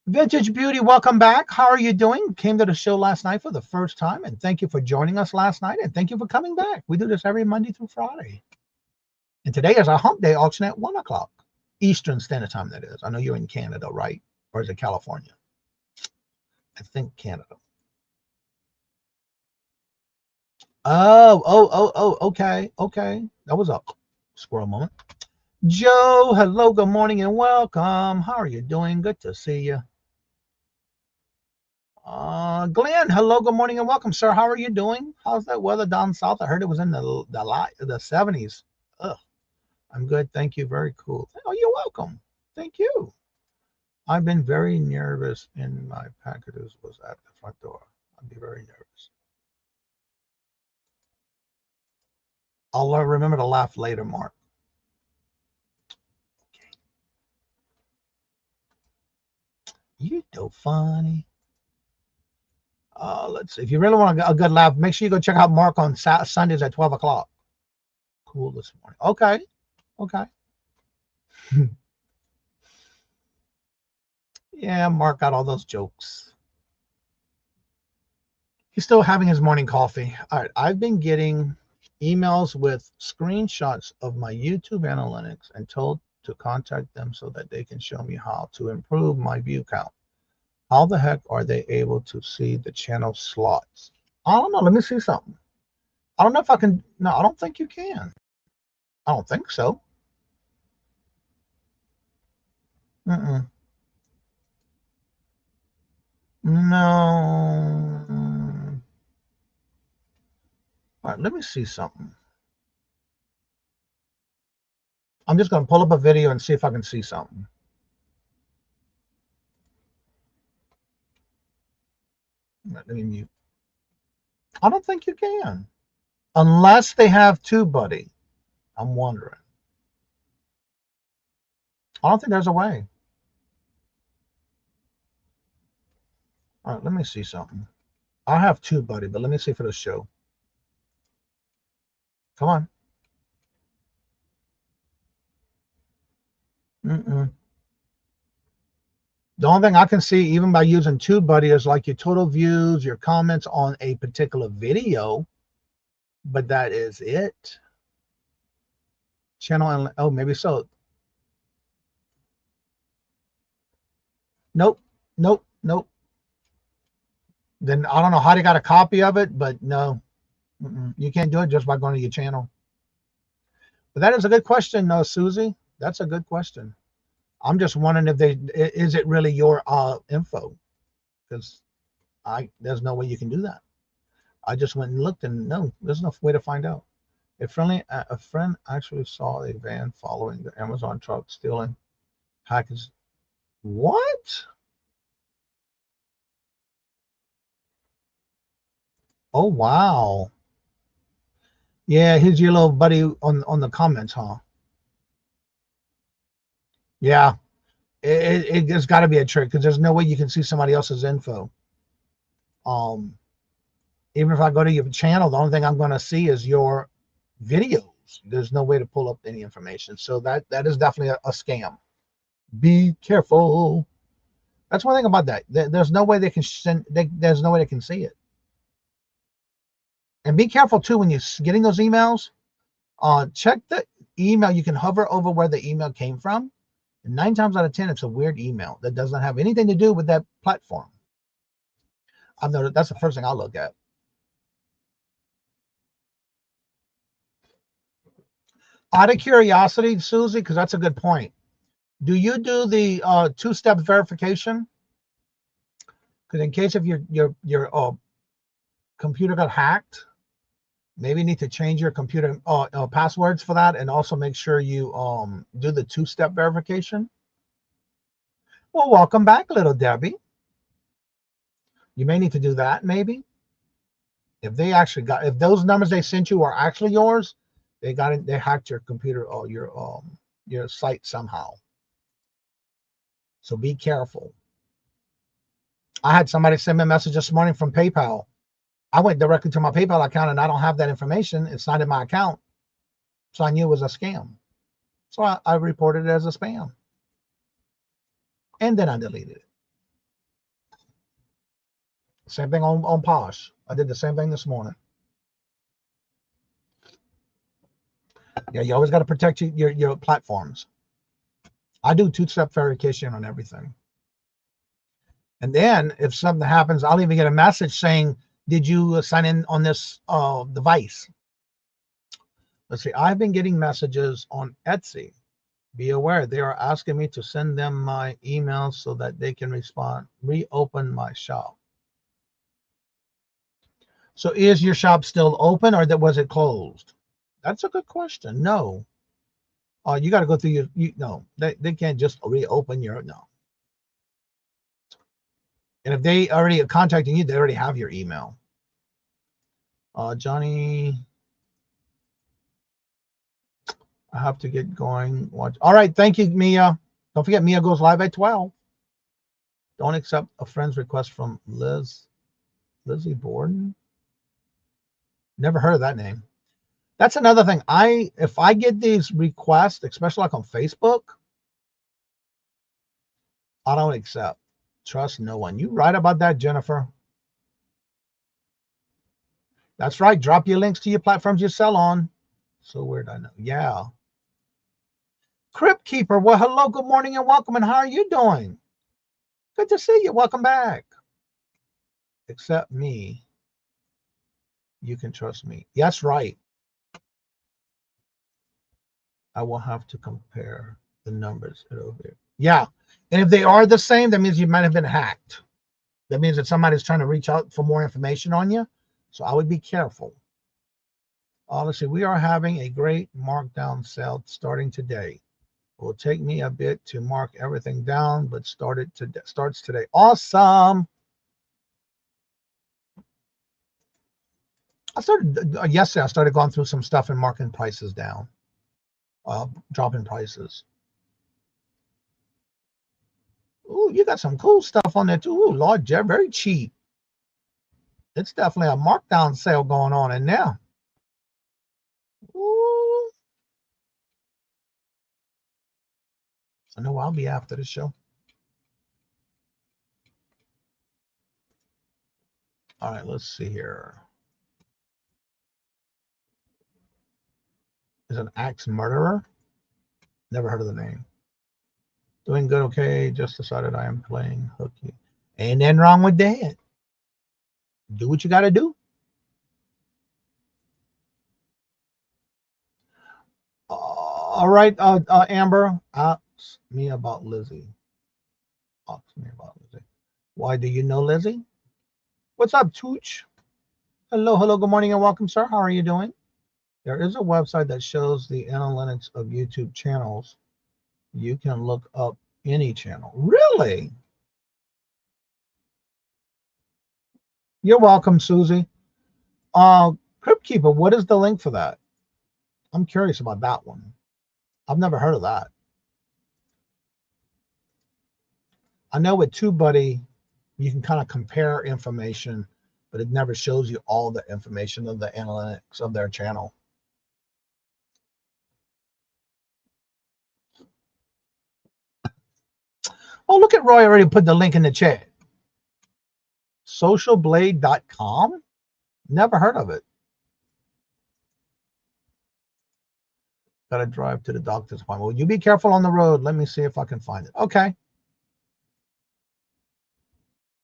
Vintage Beauty, welcome back. How are you doing? Came to the show last night for the first time, and thank you for joining us last night, and thank you for coming back. We do this every Monday through Friday. And today is our hump day auction at 1 o'clock. Eastern Standard Time, that is. I know you're in Canada, right? Or is it California? I think Canada. Oh, okay. That was a squirrel moment. Joe, hello, good morning, and welcome. How are you doing? Good to see you. Glenn, hello, good morning, and welcome, sir. How are you doing? How's that weather down south? I heard it was in the 70s. Ugh, I'm good, thank you. Very cool. Oh, you're welcome. Thank you. I've been very nervous, and my packages was at the front door. I'd be very nervous. I'll remember to laugh later, Mark. Okay. You're so funny. Let's see. If you really want a good laugh, make sure you go check out Mark on Sundays at 12 o'clock. Cool this morning. Okay. Yeah, Mark got all those jokes. He's still having his morning coffee. All right. I've been getting emails with screenshots of my YouTube analytics and told to contact them so that they can show me how to improve my view count. How the heck are they able to see the channel slots? I don't know. Let me see something. I don't know if I can. No, I don't think you can. I don't think so. No. All right, let me see something. I'm just going to pull up a video and see if I can see something. Let me mute. I don't think you can. Unless they have TubeBuddy. I'm wondering. I don't think there's a way. All right, let me see something. I have TubeBuddy, but let me see for the show. Come on. The only thing I can see, even by using TubeBuddy, is like your total views, your comments on a particular video, but that is it. Channel, oh, maybe so. Nope. Then I don't know how they got a copy of it, but no, you can't do it just by going to your channel. But that is a good question, though, Susie. That's a good question. I'm just wondering if is it really your info? Because there's no way you can do that. I just went and looked, and no, there's no way to find out. A friend actually saw a van following the Amazon truck stealing packages. What? Oh wow. Yeah, here's your little buddy on the comments, huh? Yeah. It's got to be a trick because there's no way you can see somebody else's info. Even if I go to your channel, the only thing I'm going to see is your videos. There's no way to pull up any information. So that is definitely a scam. Be careful. That's one thing about that. There's no way they can there's no way they can see it. And be careful too when you're getting those emails. Check the email. You can hover over where the email came from. And 9 times out of 10, it's a weird email that doesn't have anything to do with that platform. I've noticed that's the first thing I'll look at. Out of curiosity, Susie, because that's a good point. Do you do the 2-step verification? Because in case if your computer got hacked, maybe you need to change your computer passwords for that, and also make sure you do the 2-step verification. Well, welcome back, little Debbie. You may need to do that, maybe. If they actually if those numbers they sent you are actually yours, they hacked your computer or your site somehow. So be careful. I had somebody send me a message this morning from PayPal. I went directly to my PayPal account and I don't have that information. It's not in my account. So I knew it was a scam. So I reported it as a spam. And then I deleted it. Same thing on Posh. I did the same thing this morning. Yeah, you always got to protect your platforms. I do 2-step verification on everything. And then if something happens, I'll even get a message saying, did you sign in on this device? Let's see. I've been getting messages on Etsy. Be aware, they are asking me to send them my email so that they can respond, reopen my shop. So is your shop still open, or was it closed? That's a good question. No. You got to go through no, they can't just reopen your, no. And if they already are contacting you, they already have your email. Johnny, I have to get going. Watch. All right. Thank you, Mia. Don't forget, Mia goes live at 12. Don't accept a friend's request from Lizzie Borden. Never heard of that name. That's another thing. If I get these requests, especially like on Facebook, I don't accept. Trust no one. You right about that, Jennifer. That's right. Drop your links to your platforms you sell on. So weird, I know. Yeah. Crypt Keeper. Well, hello, good morning, and welcome. And how are you doing? Good to see you. Welcome back. Except me. You can trust me. That's right. I will have to compare the numbers over here. Yeah. And if they are the same, that means you might have been hacked. That means that somebody's trying to reach out for more information on you. So I would be careful. Honestly, we are having a great markdown sale starting today. It will take me a bit to mark everything down, but starts today. Awesome. I started yesterday. I started going through some stuff and marking prices down, dropping prices. Ooh, you got some cool stuff on there too. Ooh, Lord, Jeff, very cheap. It's definitely a markdown sale going on in there. Ooh. I know I'll be after the show. All right, let's see here. Is an axe murderer? Never heard of the name. Doing good, okay. Just decided I am playing hooky. Ain't nothing wrong with that. Do what you got to do. All right, Amber, ask me about Lizzie. Ask me about Lizzie. Why do you know Lizzie? What's up, Tooch? Hello, good morning and welcome, sir. How are you doing? There is a website that shows the analytics of YouTube channels. You can look up any channel. Really? You're welcome, Susie. Crypt Keeper, what is the link for that? I'm curious about that one. I've never heard of that. I know with TubeBuddy, you can kind of compare information, but it never shows you all the information of the analytics of their channel. Oh, look at Roy already put the link in the chat. Socialblade.com? Never heard of it. Gotta drive to the doctor's appointment. Well, you be careful on the road. Let me see if I can find it. Okay.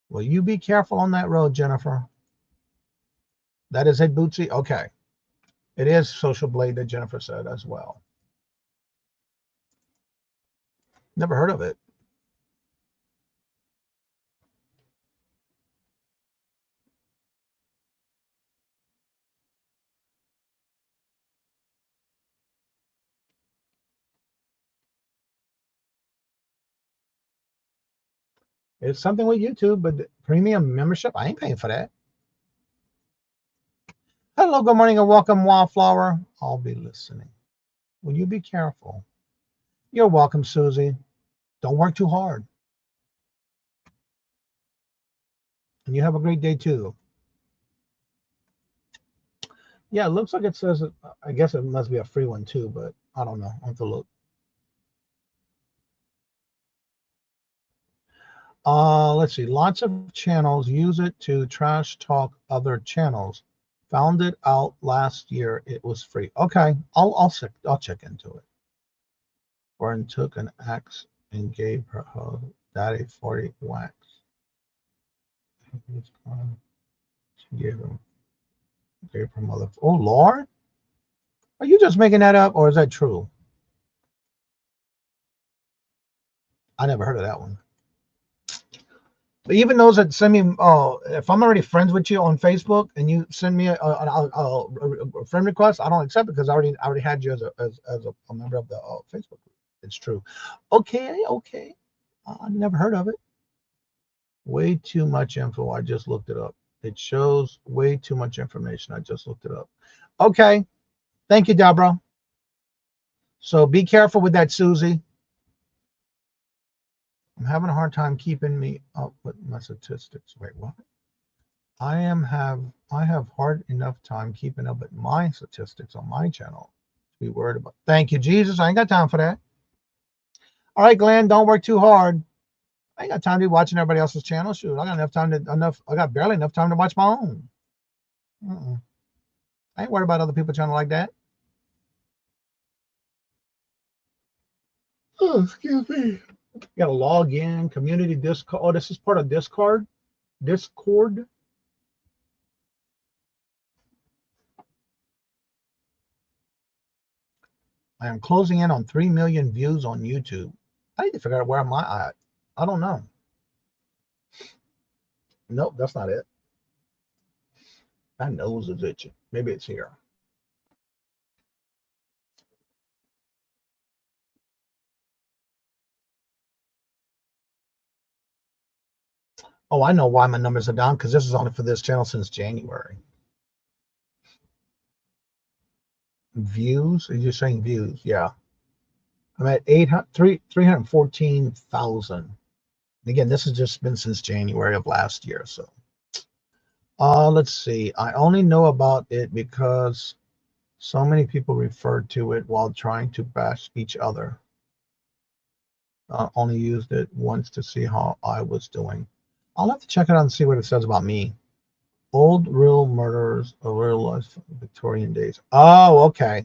Well, you be careful on that road, Jennifer. That is it, Bootsy? Okay. It is Social Blade that Jennifer said as well. Never heard of it. It's something with YouTube, but the premium membership, I ain't paying for that. Hello, good morning, and welcome, Wildflower. I'll be listening. Will you be careful? You're welcome, Susie. Don't work too hard. And you have a great day, too. Yeah, it looks like it says, I guess it must be a free one, too, but I don't know. I'll have to look. Let's see. Lots of channels use it to trash talk other channels. Found it out last year. It was free. Okay, I'll check into it. Warren took an axe and gave her daddy 40 whacks. She gave her mother. Oh Lord, are you just making that up, or is that true? I never heard of that one. But even those that send me, if I'm already friends with you on Facebook and you send me a friend request, I don't accept it because I already had you as a member of the Facebook group. It's true. Okay. I never heard of it. Way too much info. I just looked it up. It shows way too much information. I just looked it up. Okay. Thank you, Deborah. So be careful with that, Susie. I'm having a hard time keeping me up with my statistics. Wait, what? I have hard enough time keeping up with my statistics on my channel to be worried about. Thank you, Jesus. I ain't got time for that. All right, Glenn, don't work too hard. I ain't got time to be watching everybody else's channel. Shoot, I got barely enough time to watch my own. I ain't worried about other people's channel like that. Oh, excuse me. You gotta log in, community Discord. Oh, this is part of Discord. I am closing in on 3 million views on YouTube. I need to figure out where am I at. I don't know. Nope, that's not it. My nose is itching. Maybe it's here. Oh, I know why my numbers are down, because this is only for this channel since January. Views? Are you saying views? Yeah. I'm at 314,000. Again, this has just been since January of last year. So let's see. I only know about it because so many people referred to it while trying to bash each other. Only used it once to see how I was doing. I'll have to check it out and see what it says about me. Old real murderers of real life Victorian days. Oh, okay.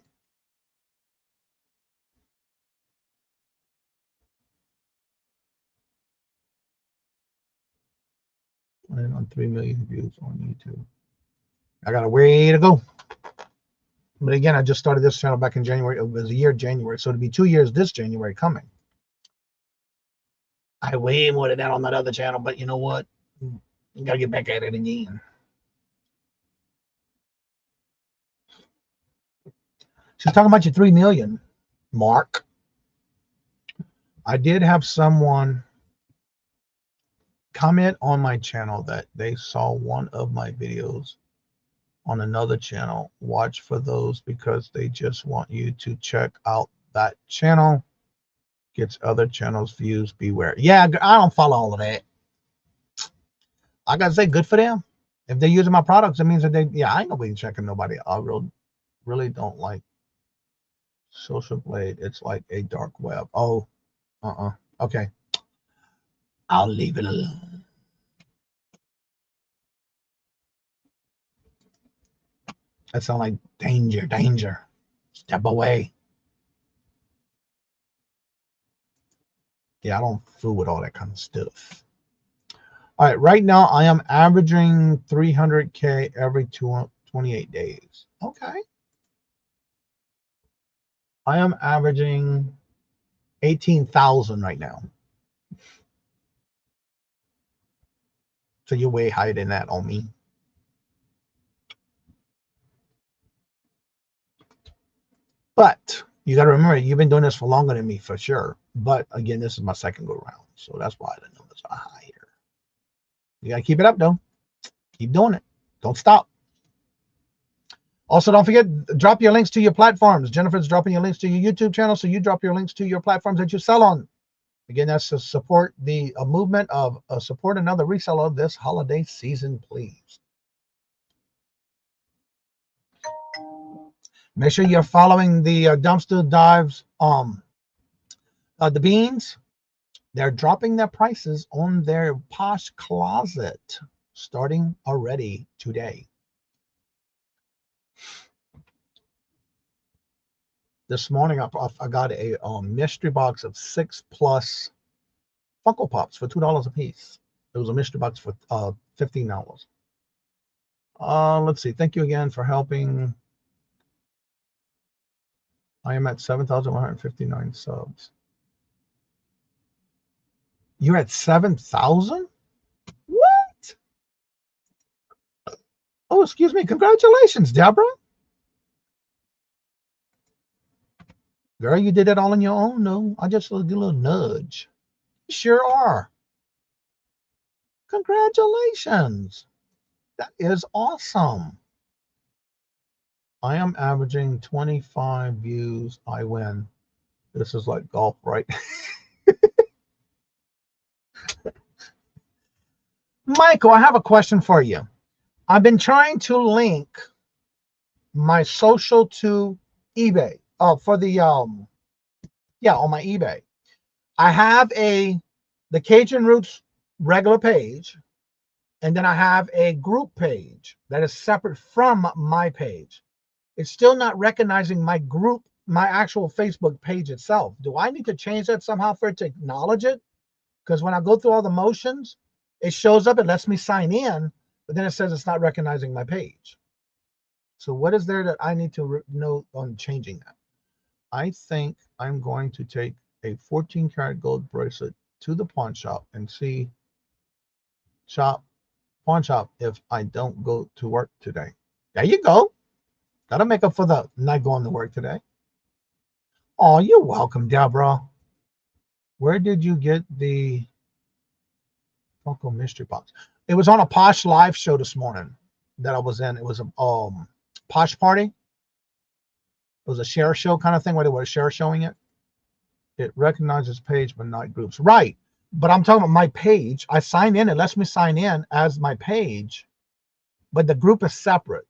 And on 3 million views on YouTube. I got a way to go. But again, I just started this channel back in January. It was a year January. So it'll be 2 years this January coming. I way more than that on that other channel, but you know what? You gotta get back at it again. She's talking about your 3 million mark. I did have someone comment on my channel that they saw one of my videos on another channel. Watch for those because they just want you to check out that channel. Gets other channels views. Beware. Yeah, I don't follow all of that. I gotta say, good for them. If they're using my products, it means that I ain't gonna be checking nobody. I really don't like Social Blade. It's like a dark web. Oh, okay. I'll leave it alone. That sounds like danger. Step away. Yeah, I don't fool with all that kind of stuff. All right, right now I am averaging 300K every 28 days. Okay. I am averaging 18,000 right now. So you're way higher than that on me. But you got to remember, you've been doing this for longer than me for sure. But again, this is my second go round. So that's why the numbers are higher. You got to keep it up, though. Keep doing it. Don't stop. Also, don't forget, drop your links to your platforms. Jennifer's dropping your links to your YouTube channel, so you drop your links to your platforms that you sell on. Again, that's to support the movement of support another reseller this holiday season, please. Make sure you're following the Dumpster Dives, the beans. They're dropping their prices on their Posh Closet starting already today. This morning, I got a mystery box of 6+ Funko Pops for $2 a piece. It was a mystery box for $15. Let's see. Thank you again for helping. I am at 7,159 subs. You're at 7,000? What? Oh, excuse me. Congratulations, Deborah. Girl, you did it all on your own? No, I just did a little nudge. You sure are. Congratulations. That is awesome. I am averaging 25 views. I win. This is like golf, right? Michael, I have a question for you. I've been trying to link my social to eBay. For the on my eBay. I have the Cajun Roots regular page, and then I have a group page that is separate from my page. It's still not recognizing my group, my actual Facebook page itself. Do I need to change that somehow for it to acknowledge it? Because when I go through all the motions, it shows up, it lets me sign in, but then it says it's not recognizing my page. So what is there that I need to know on changing that? I think I'm going to take a 14 karat gold bracelet to the pawn shop and see pawn shop if I don't go to work today. There you go. Gotta make up for the not going to work today. Oh, you're welcome, Deborah. Where did you get the Funko mystery box? It was on a Posh live show this morning that I was in. It was a Posh party. It was a share show kind of thing where they were showing it. It recognizes page but not groups. Right. But I'm talking about my page. I sign in. It lets me sign in as my page, but the group is separate.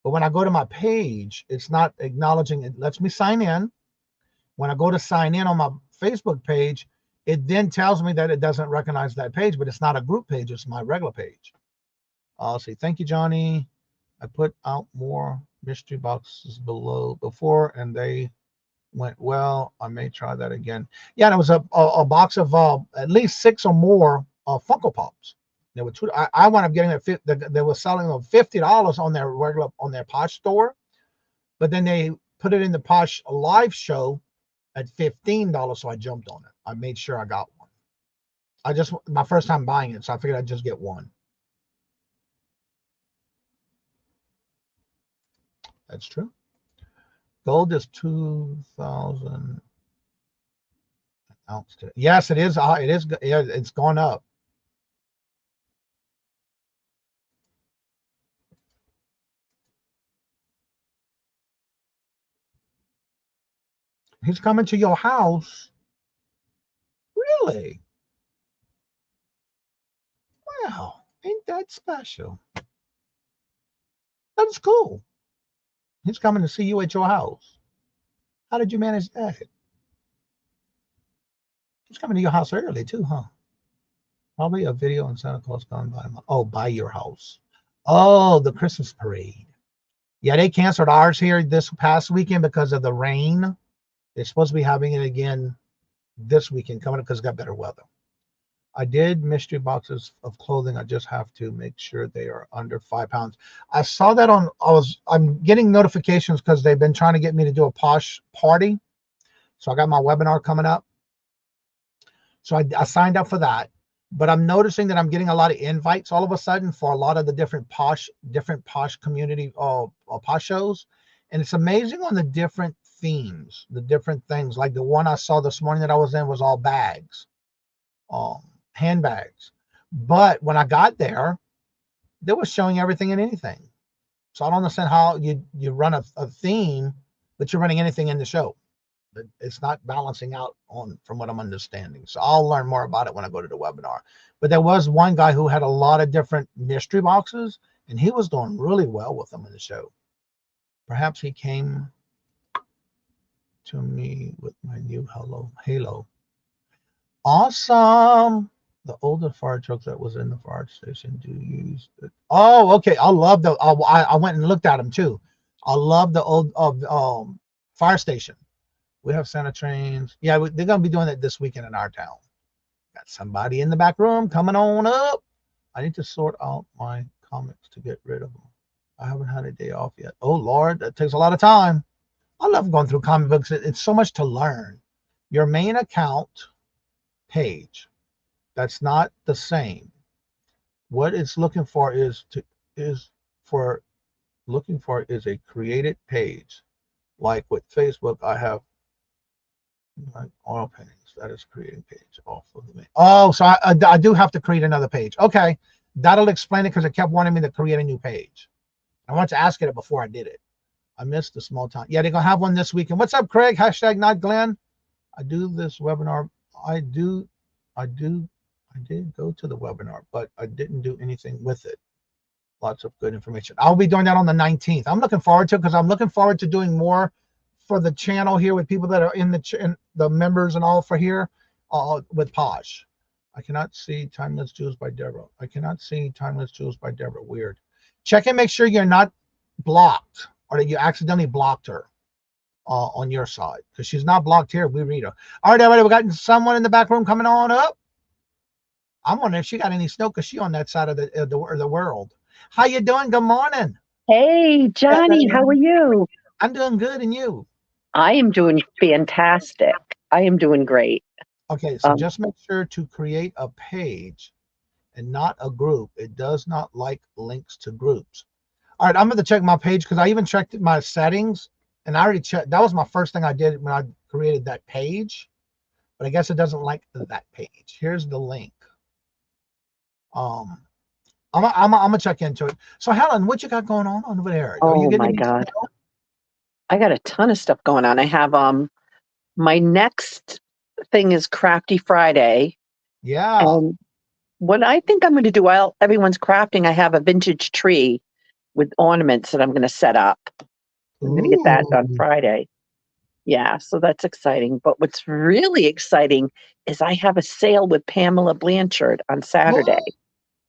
But when I go to my page, it's not acknowledging. It lets me sign in. When I go to sign in on my Facebook page, it then tells me that it doesn't recognize that page, but it's not a group page. It's my regular page. I'll say, thank you, Johnny. I put out more mystery boxes before, and they went well. I may try that again. Yeah, and it was a box of at least 6 or more Funko Pops. There were two. I wound up getting it. They were selling them $50 on their Posh store, but then they put it in the Posh live show at $15. So I jumped on it. I made sure I got one. My first time buying it, so I figured I'd just get one. That's true. Gold is 2,000 ounce today. Yes, it is. It is. It's gone up. He's coming to your house. Really? Wow. Ain't that special? That's cool. He's coming to see you at your house. How did you manage that? He's coming to your house early too, huh? Probably a video on Santa Claus gone by. By your house. Oh, the Christmas parade. Yeah, they canceled ours here this past weekend because of the rain. They're supposed to be having it again this weekend coming up because it got better weather. I did mystery boxes of clothing. I just have to make sure they are under 5 pounds. I saw that I'm getting notifications because they've been trying to get me to do a Posh party. So I got my webinar coming up. So I signed up for that. But I'm noticing that I'm getting a lot of invites all of a sudden for a lot of the different Posh community Posh shows. And it's amazing on the different themes, the different things. Like the one I saw this morning that I was in was all bags. Handbags. But when I got there, they were showing everything and anything. So I don't understand how you run a theme, but you're running anything in the show. It's not balancing out from what I'm understanding. So I'll learn more about it when I go to the webinar. But there was one guy who had a lot of different mystery boxes, and he was doing really well with them in the show. Perhaps he came to me with my new Halo. Awesome. The older fire truck that was in the fire station, do you use it? Oh, okay. I love I went and looked at them too. I love the old fire station. We have Santa trains. Yeah, they're going to be doing it this weekend in our town. Got somebody in the back room coming on up. I need to sort out my comments to get rid of them. I haven't had a day off yet. Oh Lord, that takes a lot of time. I love going through comic books. It's so much to learn. Your main account page, that's not the same. What it's looking for is a created page. Like with Facebook, I have like oil paintings. That is creating page off of the main. Oh, so I do have to create another page. Okay, that'll explain it because it kept wanting me to create a new page. I wanted to ask it before I did it. I missed the small town. Yeah, they're gonna have one this weekend. What's up, Craig? Hashtag not Glenn. I do this webinar. I did go to the webinar, but I didn't do anything with it. Lots of good information. I'll be doing that on the 19th. I'm looking forward to it because I'm looking forward to doing more for the channel here with people that are in the members and all for here with Posh. I cannot see Timeless Jewels by Deborah. I cannot see Timeless Jewels by Deborah. Weird. Check and make sure you're not blocked or that you accidentally blocked her on your side, because she's not blocked here. We read her. All right, everybody, we got someone in the back room coming on up. I'm wondering if she got any snow because she on that side of the world. How you doing? Good morning. Hey, Johnny, how are you? I'm doing good, and you? I am doing fantastic. I am doing great. Okay, so just make sure to create a page and not a group. It does not like links to groups. All right, I'm going to check my page because I even checked my settings, and I already checked. That was my first thing I did when I created that page, but I guess it doesn't like that page. Here's the link. I'm gonna check into it. So Helen, what you got going on over there? Oh my God. I got a ton of stuff going on. I have my next thing is Crafty Friday. Yeah. And what I think I'm going to do while everyone's crafting, I have a vintage tree with ornaments that I'm going to set up. I'm going to get that done Friday. Yeah, so that's exciting. But what's really exciting is I have a sale with Pamela Blanchard on Saturday.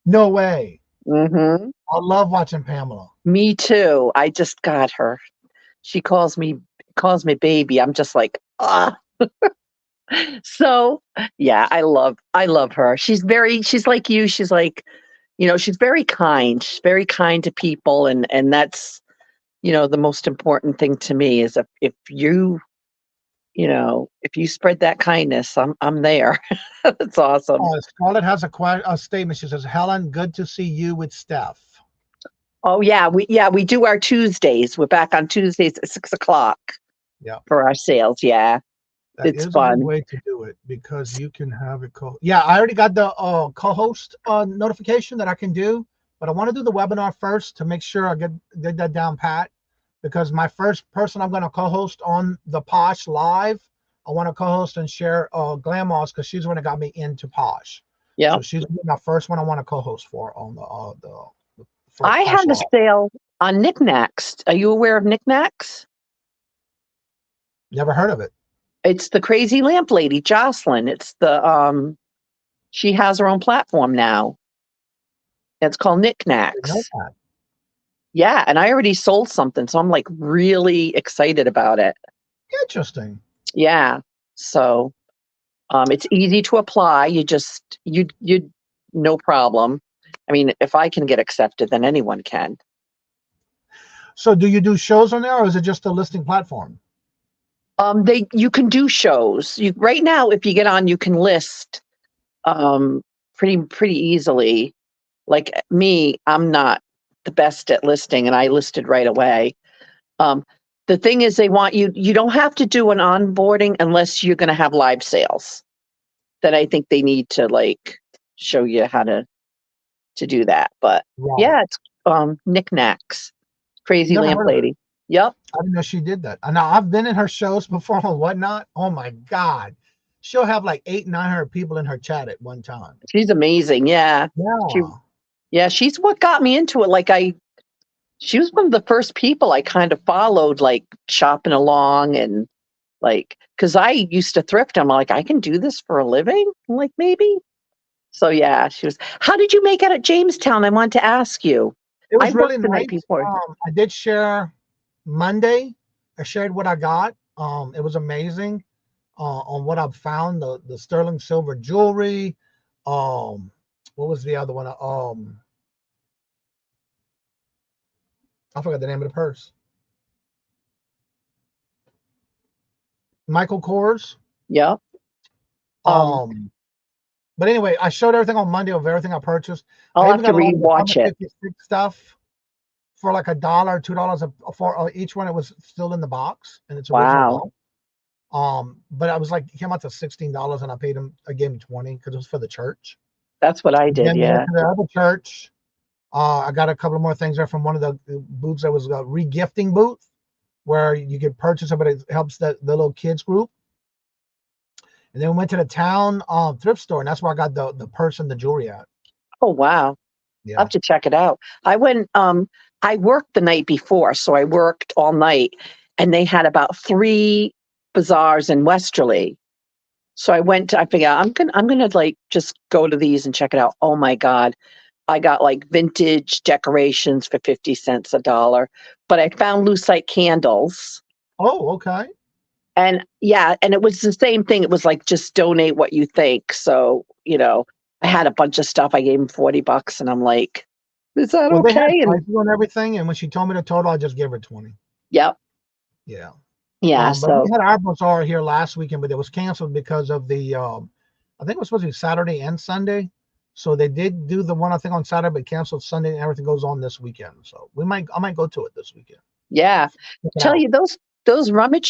No way. Mm-hmm. I love watching Pamela. Me too. I just got her. She calls me baby. I'm just like, ah. So yeah, I love her. She's like you. She's like, she's very kind. She's very kind to people. And that's, the most important thing to me is if you spread that kindness, I'm there. That's awesome. Scarlett has a statement. She says, Helen, good to see you with Steph. Oh yeah. We do our Tuesdays. We're back on Tuesdays at 6:00. Yeah. For our sales. Yeah. It's fun. A good way to do it because you can have it. Yeah, I already got the co-host notification that I can do, but I want to do the webinar first to make sure I get that down pat. Because my first person I'm going to co-host on the Posh Live, I want to co-host and share Glamoz because she's the one that got me into Posh. Yeah. So she's my first one I want to co-host for on the I have a sale on knickknacks. Are you aware of knickknacks? Never heard of it. It's the crazy lamp lady, Jocelyn. It's the she has her own platform now. It's called Knickknacks. Yeah, and I already sold something, so I'm like really excited about it. Interesting. Yeah. So it's easy to apply. You no problem. I mean, if I can get accepted, then anyone can. So do you do shows on there or is it just a listing platform? You can do shows. Right now, if you get on, you can list pretty easily. Like me, I'm not the best at listing, and I listed right away. The thing is, they want you don't have to do an onboarding unless you're going to have live sales. That I think they need to like show you how to do that. But yeah, it's Knickknacks, crazy lamp lady. Yep. I didn't know she did that. Now I've been in her shows before and whatnot. Oh my God. She'll have like 800-900 people in her chat at one time. She's amazing. Yeah. Yeah. She's what got me into it. She was one of the first people I kind of followed, like shopping along and like, cause I used to thrift. I'm like, I can do this for a living. I'm like, maybe. So yeah, how did you make it at Jamestown? I want to ask you. It was really nice. I did share Monday. I shared what I got. It was amazing on what I've found, the sterling silver jewelry, what was the other one? I forgot the name of the purse. Michael Kors. Yep. But anyway, I showed everything on Monday of everything I purchased. I'll I have even to got a lot of rewatch it. 56 stuff for like $1 or $2 for each one. It was still in the box and it's original. Wow. But I was like, he came out to $16 and I gave him 20 because it was for the church. That's what I did. Then we Yeah. went to the other church. I got a couple of more things there from one of the booths that was a re-gifting booth where you could purchase it, but it helps the little kids group. And then we went to the town thrift store, and that's where I got the purse and the jewelry at. Oh, wow. Yeah. I'll have to check it out. I went, I worked the night before, so I worked all night, and they had about 3 bazaars in Westerly. So I figured I'm gonna like just go to these and check it out. Oh my God. I got like vintage decorations for 50 cents $1, but I found lucite candles. Oh, okay. And yeah, and it was the same thing. It was like, just donate what you think. So, I had a bunch of stuff. I gave him $40 and I'm like, is that Well, they had okay? And prices on everything, and when she told me the total, I just gave her 20. yep. Yeah. Yeah. But we had our bazaar here last weekend, but it was canceled because of the I think it was supposed to be Saturday and Sunday. So they did do the one, I think, on Saturday, but canceled Sunday, and everything goes on this weekend. So I might go to it this weekend. Yeah. Tell you, those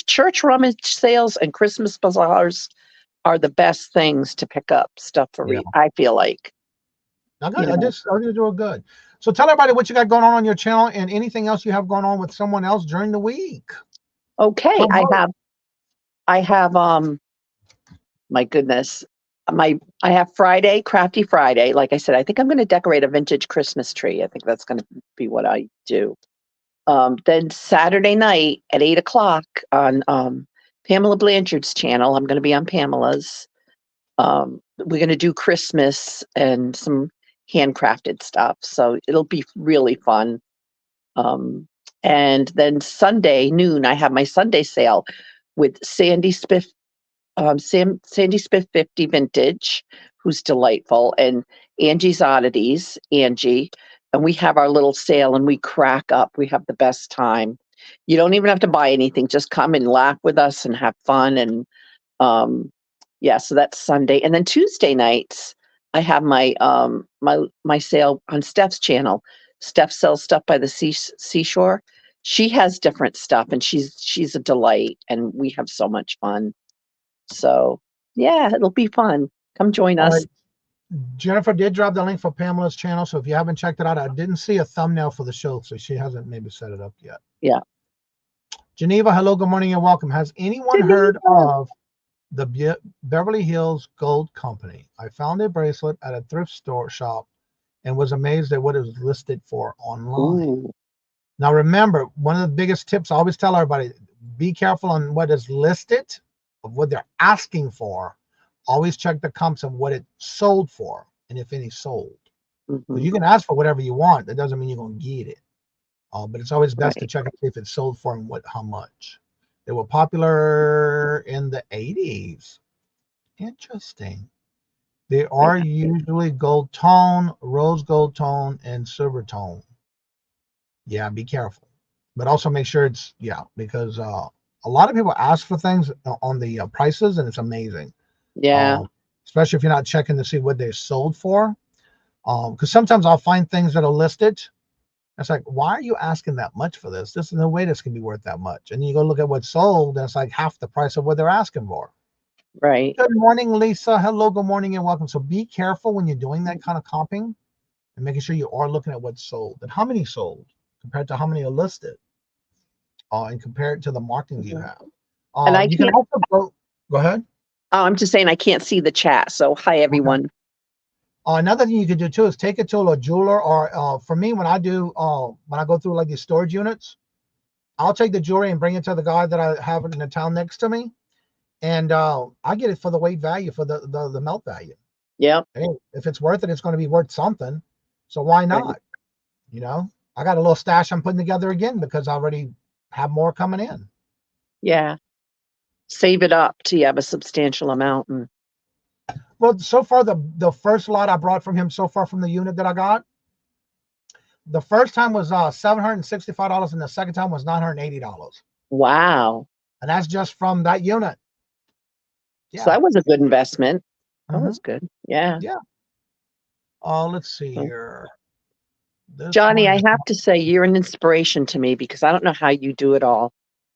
church rummage sales and Christmas bazaars are the best things to pick up stuff for I feel like. I just do it good. So tell everybody what you got going on your channel and anything else you have going on with someone else during the week. Okay. I have my goodness. I have Friday, Crafty Friday. Like I said, I think I'm going to decorate a vintage Christmas tree. I think that's going to be what I do. Then Saturday night at 8:00 on Pamela Blanchard's channel, I'm going to be on Pamela's. We're going to do Christmas and some handcrafted stuff. So it'll be really fun. And then Sunday noon, I have my Sunday sale with Sandy Spiff. Sandy Spiff 50 Vintage, who's delightful, and Angie's Oddities, Angie. And we have our little sale and we crack up. We have the best time. You don't even have to buy anything. Just come and laugh with us and have fun. And so that's Sunday. And then Tuesday nights, I have my my sale on Steph's channel. Steph sells stuff by the seashore. She has different stuff and she's a delight and we have so much fun. So, yeah, it'll be fun. Come join us. Right. Jennifer did drop the link for Pamela's channel. So if you haven't checked it out, I didn't see a thumbnail for the show. So she hasn't maybe set it up yet. Yeah. Geneva, hello, good morning and welcome. Has anyone heard of the Beverly Hills Gold Company? I found a bracelet at a thrift store shop and was amazed at what it was listed for online. Ooh. Now, remember, one of the biggest tips I always tell everybody, be careful on what is listed, of what they're asking for. Always check the comps of what it sold for, and if any sold. Mm-hmm. You can ask for whatever you want. That doesn't mean you're going to get it. But it's always best to check and see if it's sold for and how much. They were popular in the 80s. Interesting. They are usually gold tone, rose gold tone, and silver tone. Yeah, be careful. But also make sure it's, because a lot of people ask for things on the prices, and it's amazing. Yeah. Especially if you're not checking to see what they're sold for. Because sometimes I'll find things that are listed. It's like, why are you asking that much for this? There's no way this can be worth that much. And you go look at what's sold, and it's like half the price of what they're asking for. Right. Good morning, Lisa. Hello, good morning, and welcome. So be careful when you're doing that kind of comping and making sure you are looking at what's sold and how many sold compared to how many are listed. And compare it to the markings you have. And you can also go ahead. Oh, I'm just saying I can't see the chat. So hi, everyone. Okay. Another thing you can do too is take it to a jeweler, or for me, when I go through like these storage units, I'll take the jewelry and bring it to the guy that I have in the town next to me, and I get it for the weight value, for the melt value. Yeah. Hey, if it's worth it, it's going to be worth something. So why not? Right. I got a little stash I'm putting together again because I already have more coming in. Yeah. Save it up till you have a substantial amount. And Well, so far the first lot I brought from him so far from the unit that I got, the first time was $765 and the second time was $980. Wow. And that's just from that unit. So Yeah. that was a good investment. That Mhm. was good. Yeah. Yeah. Let's see here. This Johnny, one I is have to say you're an inspiration to me because I don't know how you do it all.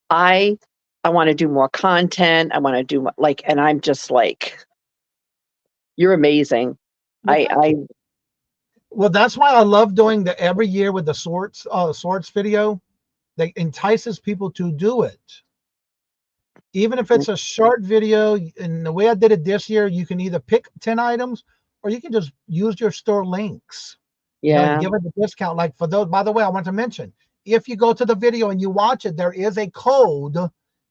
I want to do more content. I want to do like, and I'm just like, you're amazing. Well, thank you. Well, that's why I love doing the every year with the sorts video. That entices people to do it. Even if it's a short video, and the way I did it this year, you can either pick 10 items or you can just use your store links. You know, and give it a discount. Like for those, by the way, I want to mention, if you go to the video and you watch it, there is a code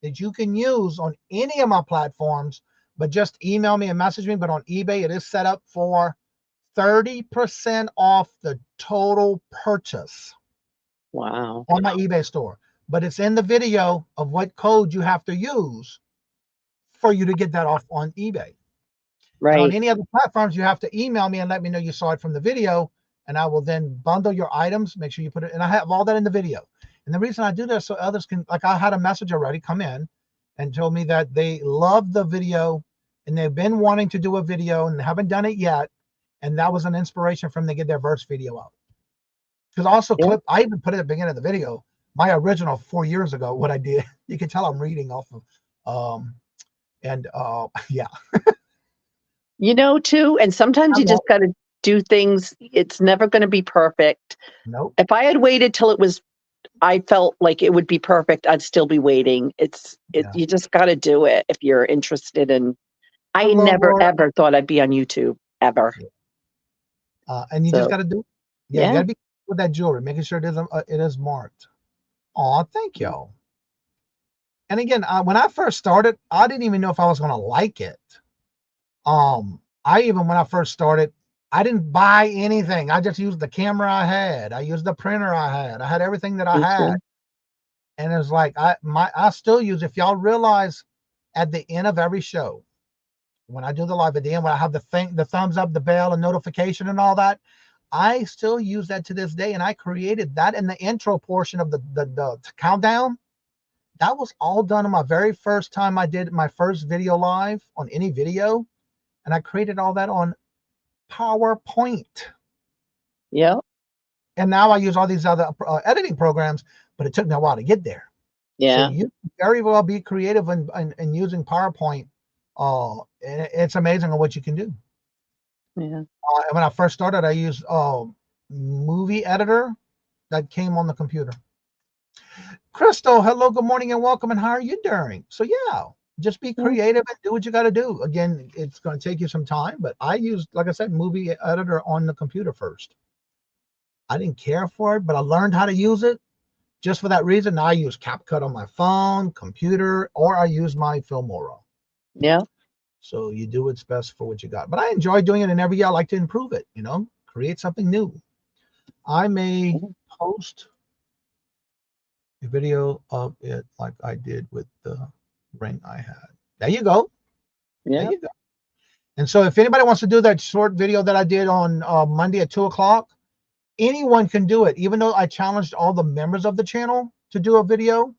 that you can use on any of my platforms, but just email me and message me. But on eBay, it is set up for 30% off the total purchase. Wow. On my eBay store. But it's in the video of what code you have to use for you to get that off on eBay. Right. And on any other platforms, you have to email me and let me know you saw it from the video, and I will then bundle your items, make sure you put it, and I have all that in the video. And the reason I do this so others can, like I had a message already come in and told me that they love the video and they've been wanting to do a video and haven't done it yet. And that was an inspiration for them to get their verse video out. Because also I even put it at the beginning of the video, my original 4 years ago, what I did. You can tell I'm reading off of, yeah. You know, too, and sometimes you just got to do things. It's never going to be perfect. Nope. If I had waited till it was, I felt like it would be perfect, I'd still be waiting. You just got to do it if you're interested in. I never, ever thought I'd be on YouTube, ever. And you just got to do it. Yeah, you got to be with that jewelry, making sure it is marked. Oh, thank you. And again, when I first started, I didn't even know if I was going to like it. When I first started, I didn't buy anything. I just used the camera I had. I used the printer I had. I had everything that I had. And it was like, I still use, if y'all realize at the end of every show, when I do the live at the end, when I have the thumbs up, the bell and notification and all that, I still use that to this day. And I created that in the intro portion of the countdown. That was all done on my very first time I did my first video live on any video. And I created all that on PowerPoint. Yeah. And now I use all these other editing programs, but it took me a while to get there. Yeah. So you very well be creative in using PowerPoint. It's amazing on what you can do. Yeah. And when I first started, I used movie editor that came on the computer. Crystal, hello, good morning and welcome. And how are you doing? So yeah, just be creative and do what you got to do. Again, it's going to take you some time, but I used, like I said, movie editor on the computer first. I didn't care for it, but I learned how to use it. Just for that reason, now I use CapCut on my phone, computer, or I use my Filmora. Yeah. So you do what's best for what you got. But I enjoy doing it, and every year I like to improve it, create something new. I may post a video of it like I did with the ring I had. There you go. Yeah. There you go. And so if anybody wants to do that short video that I did on Monday at 2:00, anyone can do it. Even though I challenged all the members of the channel to do a video,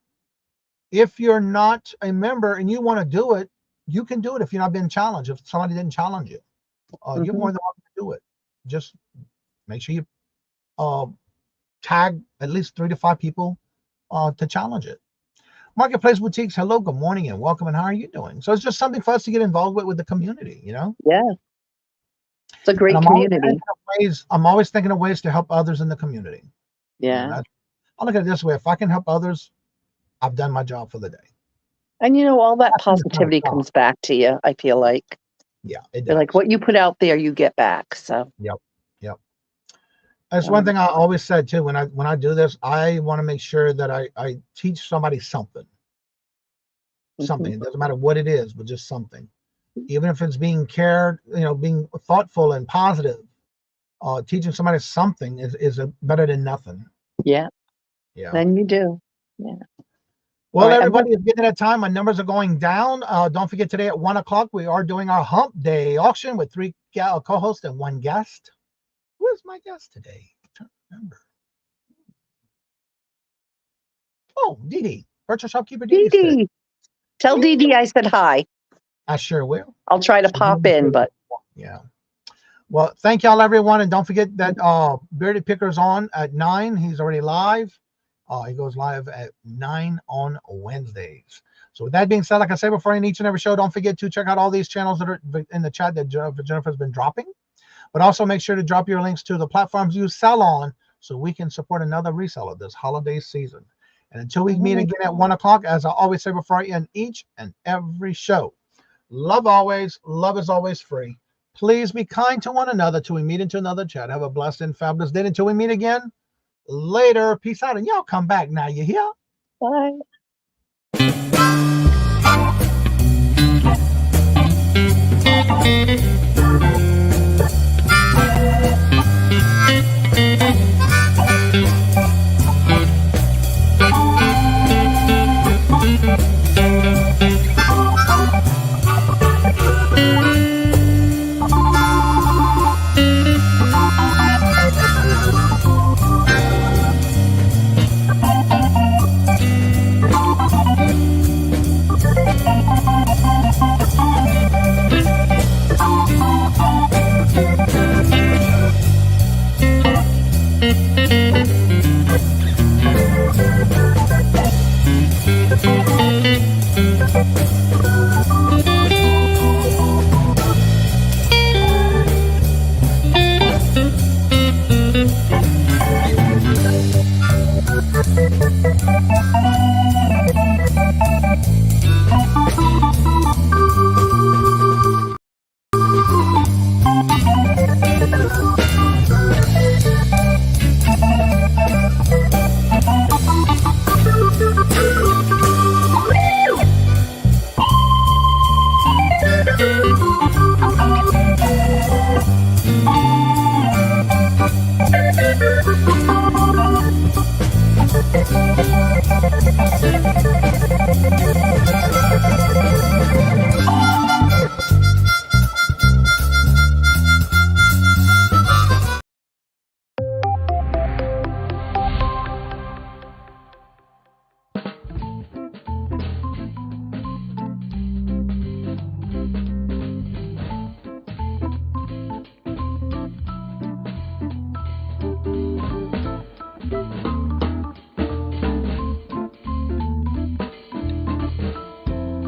if you're not a member and you want to do it, you can do it if you're not being challenged. If somebody didn't challenge you, you're more than welcome to do it. Just make sure you tag at least 3 to 5 people to challenge it. Marketplace Boutiques, hello, good morning and welcome. And how are you doing? So it's just something for us to get involved with the community, Yeah. It's a great I'm community. I'm always thinking of ways to help others in the community. Yeah. I look at it this way. If I can help others, I've done my job for the day. And all that positivity comes back to you, I feel like. Yeah, it does. They're like what you put out there, you get back. So Yep. That's one thing I always said too. When I do this, I want to make sure that I teach somebody something. Something. It doesn't matter what it is, but just something. Even if it's being cared, being thoughtful and positive. Teaching somebody something is better than nothing. Yeah. Yeah. Then you do. Yeah. Well, All right, everybody is getting that time. My numbers are going down. Don't forget today at 1 o'clock, we are doing our hump day auction with 3 co-hosts and 1 guest. Who is my guest today? I don't remember. Oh, Dee Dee, virtual shopkeeper Dee Dee Dee. Dee. Tell Dee Dee I said hi. I sure will. I'll try to pop in, but yeah. Well, thank y'all, everyone, and don't forget that Bearded Picker's on at 9. He's already live. He goes live at 9 on Wednesdays. So with that being said, like I said before in each and every show, don't forget to check out all these channels that are in the chat that Jennifer's been dropping. But also make sure to drop your links to the platforms you sell on so we can support another reseller this holiday season. And until we meet again at 1 o'clock, as I always say before I end each and every show, love always, love is always free. Please be kind to one another till we meet into another chat. Have a blessed and fabulous day until we meet again. Later. Peace out. And y'all come back now. You hear? bye.